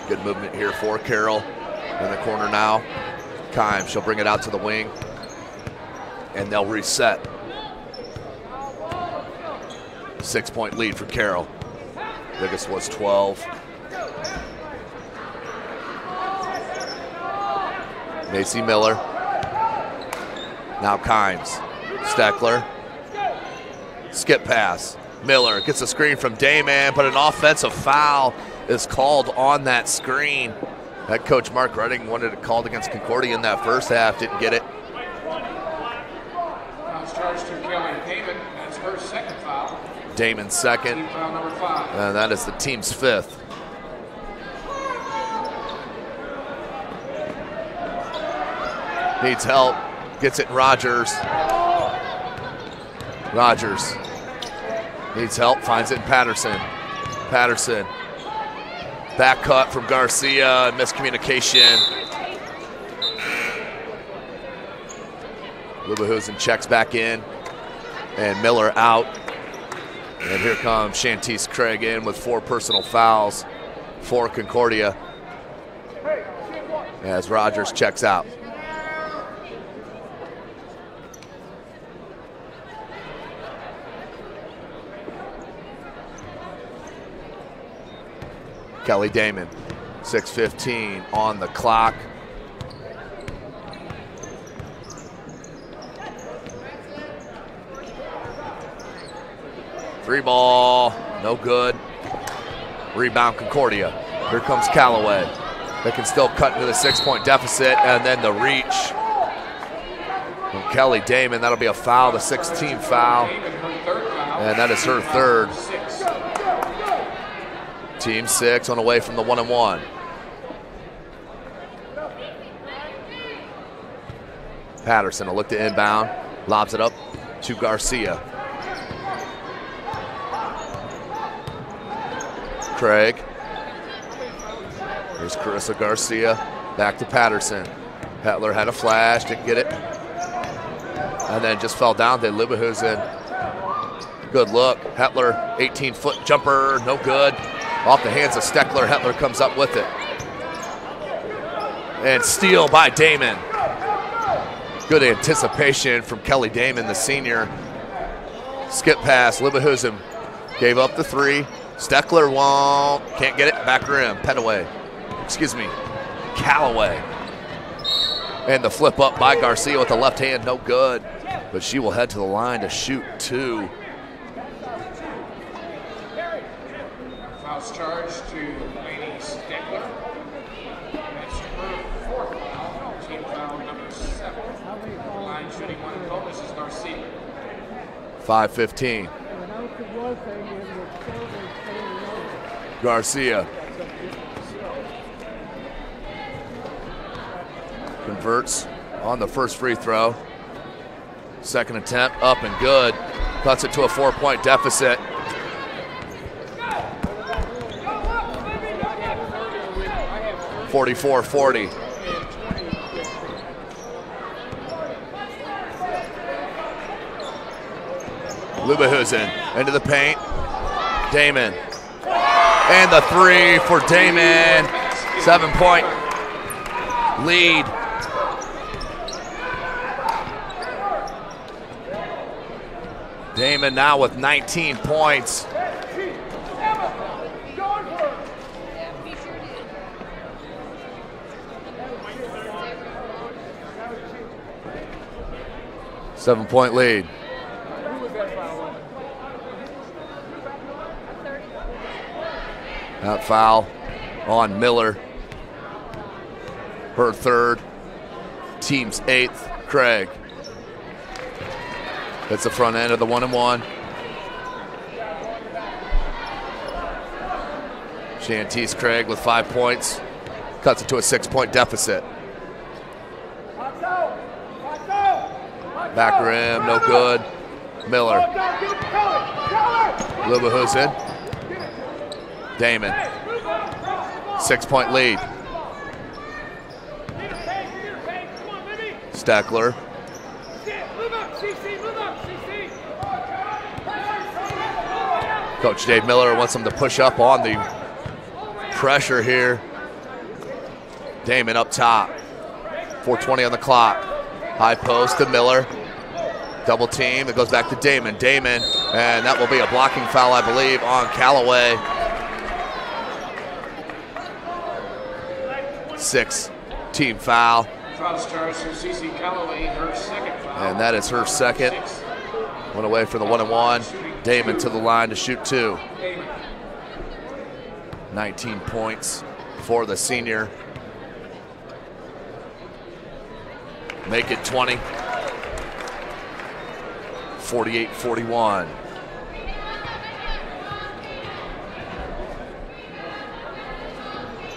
Good movement here for Carroll. In the corner now. Kimes, she'll bring it out to the wing. And they'll reset. 6-point lead for Carroll. Biggest was 12. Macy Miller. Now Kimes. Steckler. Skip pass. Miller gets a screen from Damon, but an offensive foul is called on that screen. Head coach Mark Redding wanted it called against Concordia in that first half, didn't get it. Foul's charged to Kelly Damon. That's her 2nd foul. Damon's 2nd. Team foul number 5. And that is the team's 5th. Needs help. Gets it Rogers. Rogers needs help. Finds it in Patterson. Patterson. Back cut from Garcia. Miscommunication. Lubahusen checks back in. And Miller out. And here comes Shantice Craig in with 4 personal fouls for Concordia. As Rogers checks out. Kelly Damon, 6:15 on the clock. Three ball, no good. Rebound Concordia. Here comes Callaway. They can still cut into the 6-point deficit, and then the reach from Kelly Damon. That'll be a foul, the 16th foul. And that is her 3rd. Team 6 on the way from the 1-and-1. Patterson will look to inbound, lobs it up to Garcia. Craig. Here's Carissa Garcia, back to Patterson. Hetler had a flash, didn't get it. And then just fell down to Lubahusen. Good look, Hetler, 18-foot jumper, no good. Off the hands of Steckler, Hetler comes up with it. And steal by Damon. Good anticipation from Kelly Damon, the senior. Skip pass, Lubahusen gave up the 3. Steckler won't, can't get it, back rim, Petaway. Excuse me, Callaway. And the flip up by Garcia with the left hand, no good. But she will head to the line to shoot 2. Foul's charged to Lady Steckler. That's her 4th foul. Team foul number 7. The line shooting 1 bonus is Garcia. 5:15. Garcia converts on the first free throw. 2nd attempt, up and good. Cuts it to a 4-point deficit. 44-40. Lubehusen into the paint. Damon. And the three for Damon. 7-point lead. Damon now with 19 points. Seven-point lead. That foul on Miller. Her third. Team's eighth. Craig. That's the front end of the 1-and-1. Shantice Craig with 5 points. Cuts it to a 6-point deficit. Back rim, no good. Miller. Lubehusen. Damon. 6-point lead. Steckler. Coach Dave Miller wants them to push up on the pressure here. Damon up top. 4:20 on the clock. High post to Miller. Double team. It goes back to Damon. Damon, and that will be a blocking foul, I believe, on Callaway. 6th team foul. Foul starts for CC Callaway, her second foul. And that is her second. Went away for the 1-and-1. Damon to the line to shoot 2. 19 points for the senior. Make it 20. 48-41.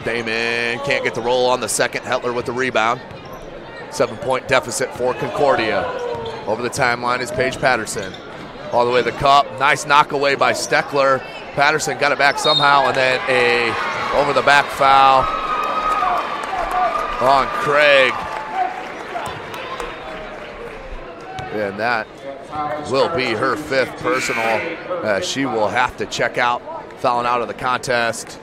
Damon can't get the roll on the second. Hetler with the rebound. 7-point deficit for Concordia. Over the timeline is Paige Patterson. All the way to the cup. Nice knock away by Steckler. Patterson got it back somehow, and then a over the back foul on Craig. And that will be her 5th personal. She will have to check out, fouling out of the contest.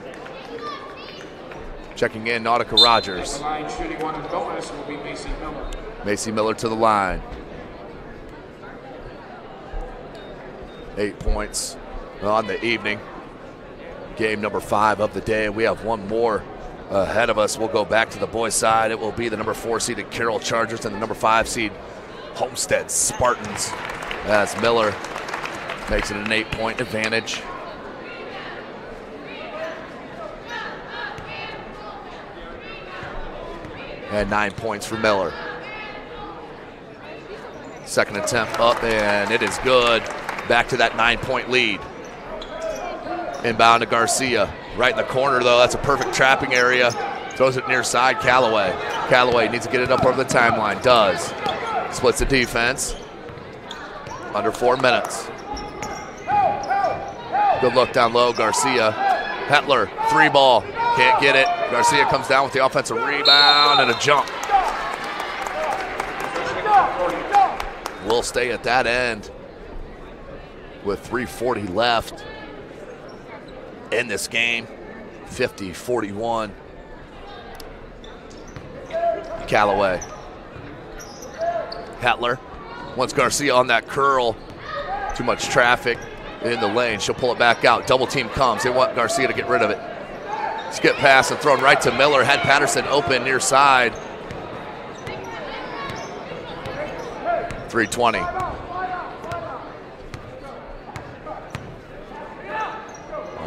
Checking in, Nautica Rogers. The line shooting one and bonus will be Macy Miller. Macy Miller to the line. 8 points on the evening. Game number 5 of the day. We have one more ahead of us. We'll go back to the boys' side. It will be the number 4 seeded Carroll Chargers and the number 5 seed Homestead Spartans, as Miller makes it an 8-point advantage. And 9 points for Miller. Second attempt up, and it is good. Back to that 9-point lead. Inbound to Garcia. Right in the corner, though. That's a perfect trapping area. Throws it near side, Callaway. Callaway needs to get it up over the timeline. Does. Splits the defense. Under 4 minutes. Good look down low, Garcia. Hetler, 3 ball. Can't get it. Garcia comes down with the offensive rebound and a jump. We'll stay at that end with 3:40 left in this game. 50-41. Callaway. Hetler wants Garcia on that curl. Too much traffic in the lane. She'll pull it back out. Double team comes. They want Garcia to get rid of it. Skip pass and thrown right to Miller. Had Patterson open near side. 3:20.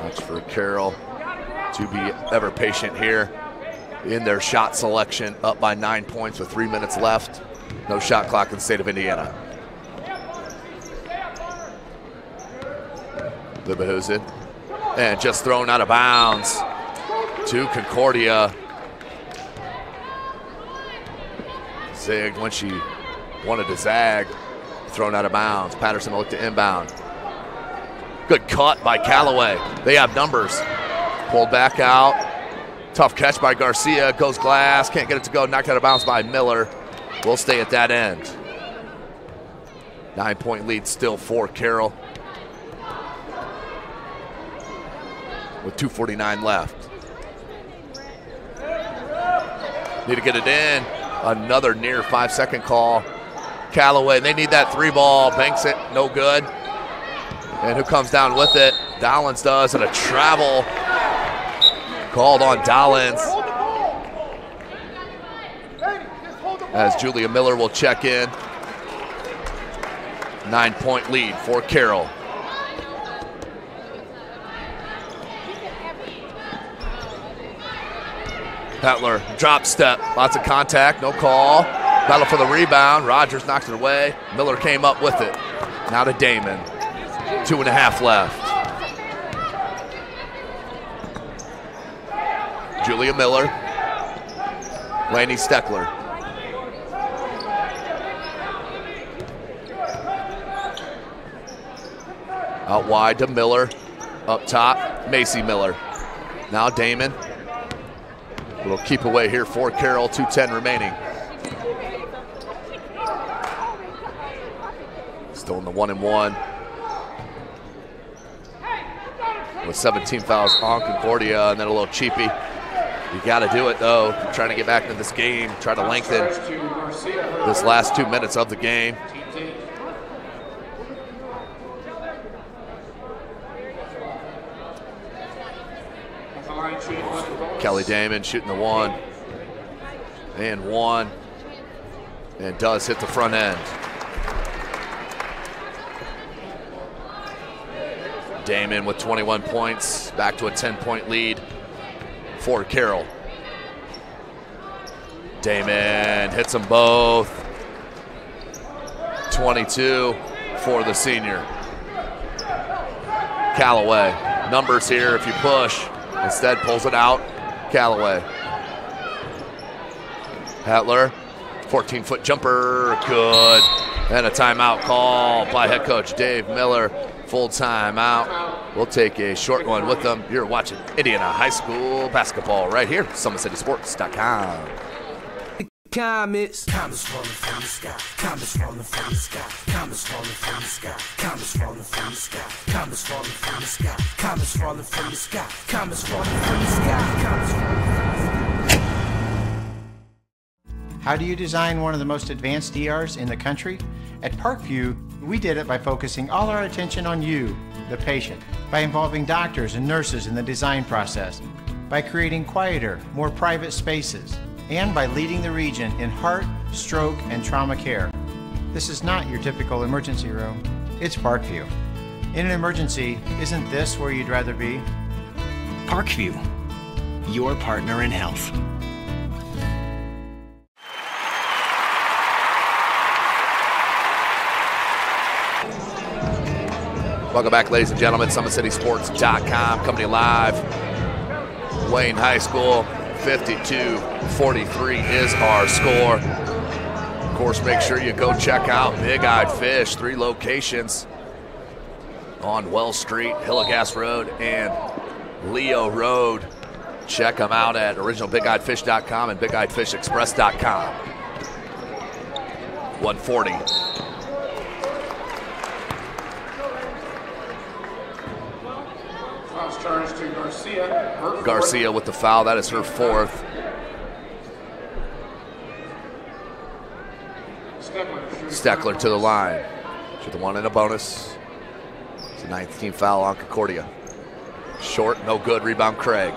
Watch for Carroll to be ever patient here in their shot selection. Up by 9 points with 3 minutes left. No shot clock in the state of Indiana. Lubehusen. And just thrown out of bounds to Concordia. Zigged when she wanted to zag. Thrown out of bounds. Patterson looked to inbound. Good cut by Callaway. They have numbers. Pulled back out. Tough catch by Garcia, goes glass, can't get it to go, knocked out of bounds by Miller. We'll stay at that end. 9-point lead still for Carroll, with 2:49 left. Need to get it in. Another near 5-second call. Callaway, they need that 3-ball, banks it, no good. And who comes down with it? Dollins does, and a travel called on Dollins, as Julia Miller will check in. 9-point lead for Carroll. Hetler, drop step, lots of contact, no call. Battle for the rebound, Rogers knocked it away. Miller came up with it. Now to Damon, 2.5 left. Julia Miller, Laney Steckler. Out wide to Miller, up top, Macy Miller. Now Damon. A little keep away here for Carroll, 2:10 remaining. Still in the 1-and-1. With 17 fouls on Concordia, and then a little cheapy. You got to do it, though. Trying to get back into this game, try to lengthen this last 2 minutes of the game. Kelly Damon shooting the 1 and 1, and does hit the front end. Damon with 21 points, back to a 10-point lead for Carroll. Damon hits them both. 22 for the senior. Callaway, numbers here if you push. Instead pulls it out, Callaway. Hetler, 14-foot jumper, good. And a timeout call by head coach Dave Miller. Full timeout. We'll take a short one with them. You're watching Indiana High School basketball right here, SummitCitySports.com. Comets falling from the sky. Comets falling from the sky. Comets falling from the sky. Comets falling from the sky. Comets falling from the sky. Comets falling from the sky. Comets falling from the sky. Comets falling from the sky. How do you design one of the most advanced ERs in the country? At Parkview, we did it by focusing all our attention on you, the patient, by involving doctors and nurses in the design process, by creating quieter, more private spaces, and by leading the region in heart, stroke, and trauma care. This is not your typical emergency room. It's Parkview. In an emergency, isn't this where you'd rather be? Parkview, your partner in health. Welcome back, ladies and gentlemen. SummitCitySports.com coming to you live. Wayne High School, 52-43 is our score. Of course, make sure you go check out Big Eyed Fish, 3 locations on Wells Street, Hillegas Road, and Leo Road. Check them out at originalbigeyeedfish.com and bigeyeedfishexpress.com. 140. Charge to Garcia. Garcia with the foul. That is her 4th. Steckler to the line. Shoot the 1 and a bonus. It's a 9th team foul on Concordia. Short, no good. Rebound Craig.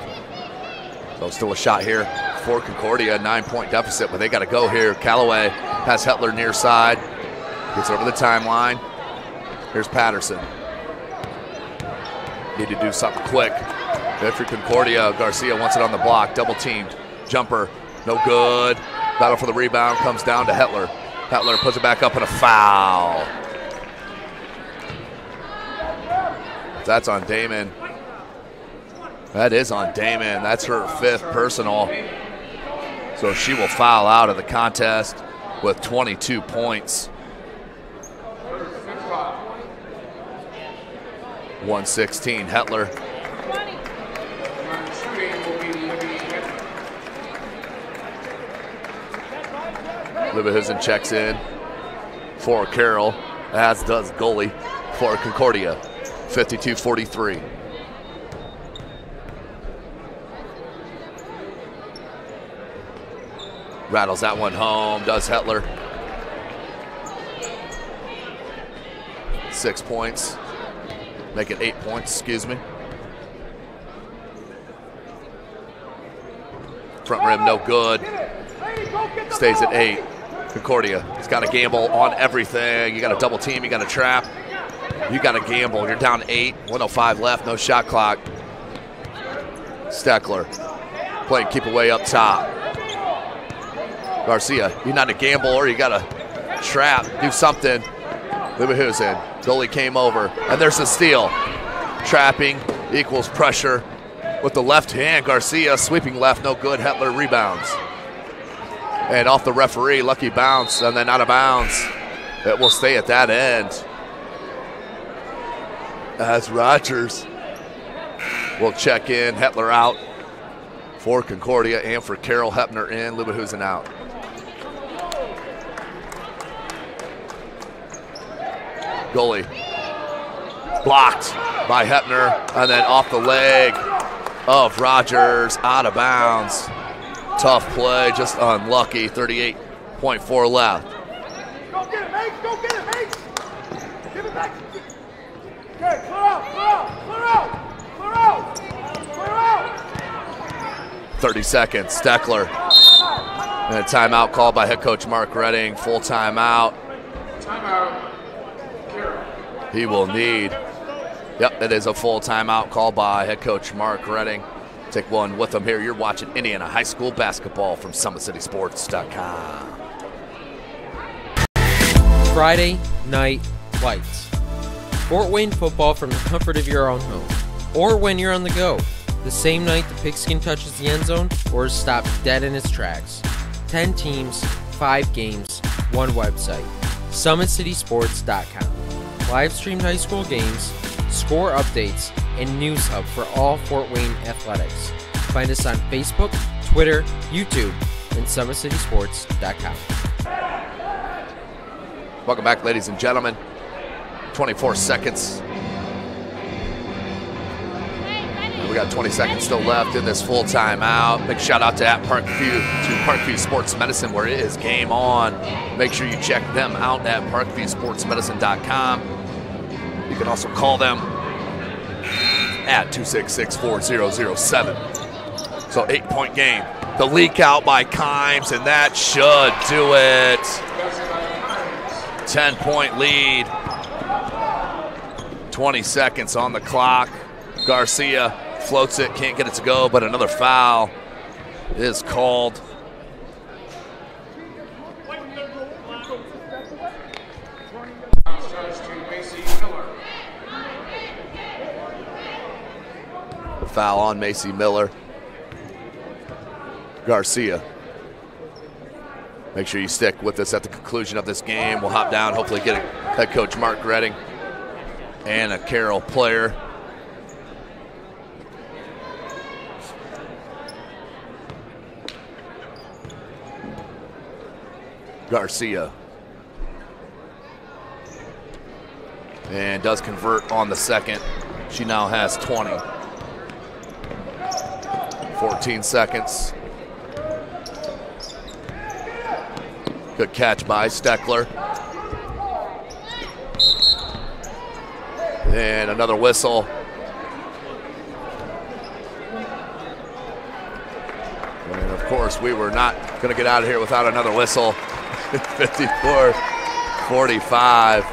So still a shot here for Concordia. 9-point deficit, but they got to go here. Callaway has Hetler near side. Gets over the timeline. Here's Patterson. Need to do something quick. Good for Concordia. Garcia wants it on the block. Double teamed. Jumper. No good. Battle for the rebound comes down to Hetler. Hetler puts it back up and a foul. That's on Damon. That is on Damon. That's her 5th personal. So she will foul out of the contest with 22 points. 116, Hetler. Liverhusen checks in for Carroll, as does goalie for Concordia. 52-43. Rattles that one home, does Hetler. 6 points. Make it 8 points, excuse me. Front rim, no good. Stays at 8. Concordia has got to gamble on everything. You got a double team, you got a trap. You got to gamble. You're down 8, 1:05 left, no shot clock. Steckler playing keep away up top. Garcia, you're not a gambler, you got to trap, do something. Liverhusen, goalie came over, and there's the steal. Trapping equals pressure with the left hand. Garcia sweeping left, no good. Hetler rebounds. And off the referee, lucky bounce, and then out of bounds. It will stay at that end. As Rogers will check in, Hetler out for Concordia and for Carroll. Hepner in, Liverhusen out. Goalie blocked by Hepner, and then off the leg of Rogers, out of bounds. Tough play, just unlucky. 38.4 left. Go get it, mate. Go get it, mate. Give it back. Okay, clear out, clear out, clear out, clear out, clear out. 30 seconds, Steckler. And a timeout called by head coach Mark Redding. Full timeout. Timeout. He will need. Yep, it is a full timeout called by head coach Mark Redding. Take one with him here. You're watching Indiana High School basketball from SummitCitySports.com. Friday Night Lights. Fort Wayne football from the comfort of your own home, or when you're on the go. The same night the pigskin touches the end zone, or is stopped dead in its tracks. 10 teams, 5 games, 1 website. SummitCitySports.com. Live streamed high school games, score updates, and news hub for all Fort Wayne athletics. Find us on Facebook, Twitter, YouTube, and SummitCitySports.com. Welcome back, ladies and gentlemen. 24 seconds. We got 20 seconds still left in this full timeout. Big shout out to Parkview Sports Medicine, where it is game on. Make sure you check them out at parkviewsportsmedicine.com. You can also call them at 266-4007. So 8-point game. The leak out by Kimes, and that should do it. 10-point lead. 20 seconds on the clock. Garcia floats it, can't get it to go, but another foul is called. The foul on Macy Miller. Garcia. Make sure you stick with us at the conclusion of this game. We'll hop down, hopefully get head coach Mark Redding and a Carroll player. Garcia. And does convert on the second. She now has 20. 14 seconds. Good catch by Steckler. And another whistle. And of course, we were not going to get out of here without another whistle. 54-45.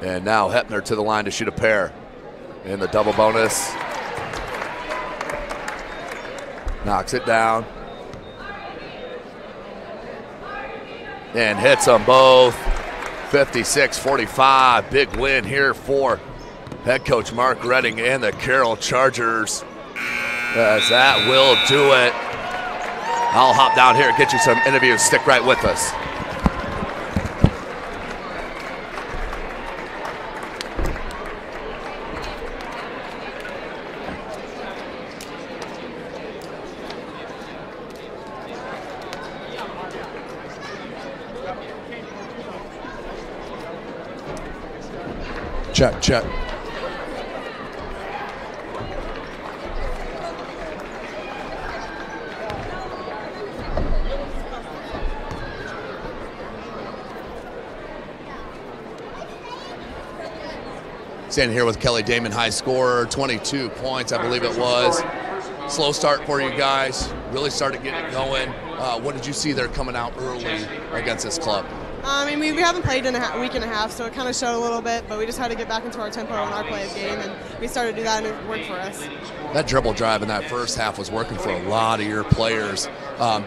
And now Hepner to the line to shoot a pair. In the double bonus. Knocks it down. And hits them both. 56-45. Big win here for head coach Mark Redding and the Carroll Chargers. As that will do it. I'll hop down here and get you some interviews. Stick right with us. Check, check. Standing here with Kelly Damon, high scorer, 22 points, I believe it was. Slow start for you guys. Really started getting it going. What did you see there coming out early against this club? I mean, we haven't played in a week and a half, so it kind of showed a little bit, but we just had to get back into our tempo and our play of game, and we started to do that, and it worked for us. That dribble drive in that first half was working for a lot of your players.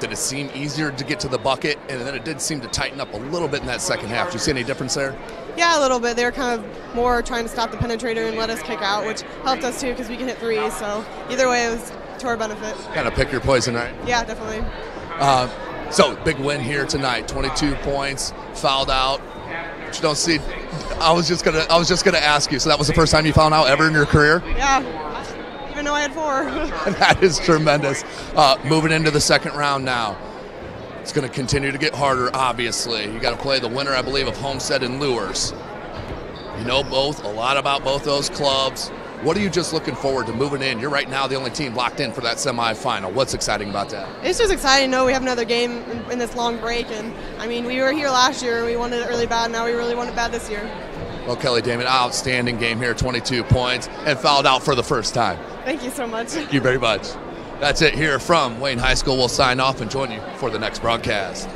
Did it seem easier to get to the bucket, and then it did seem to tighten up a little bit in that second half? Did you see any difference there? Yeah, a little bit. They were kind of more trying to stop the penetrator and let us kick out, which helped us too because we can hit threes, so either way it was to our benefit. Kind of pick your poison, right? Yeah, definitely. So big win here tonight, 22 points, fouled out. But you don't see. I was just gonna ask you. So that was the first time you fouled out ever in your career? Yeah, even though I had 4. That is tremendous. Moving into the second round now. It's going to continue to get harder, obviously. You got to play the winner, I believe, of Homestead and Lures. You know a lot about both those clubs. What are you just looking forward to moving in? You're right now the only team locked in for that semifinal. What's exciting about that? It's just exciting to know we have another game in this long break. And I mean, we were here last year. We wanted it really bad. Now we really want it bad this year. Well, Kelly Damon, outstanding game here, 22 points, and fouled out for the first time. Thank you so much. Thank you very much. That's it here from Wayne High School. We'll sign off and join you for the next broadcast.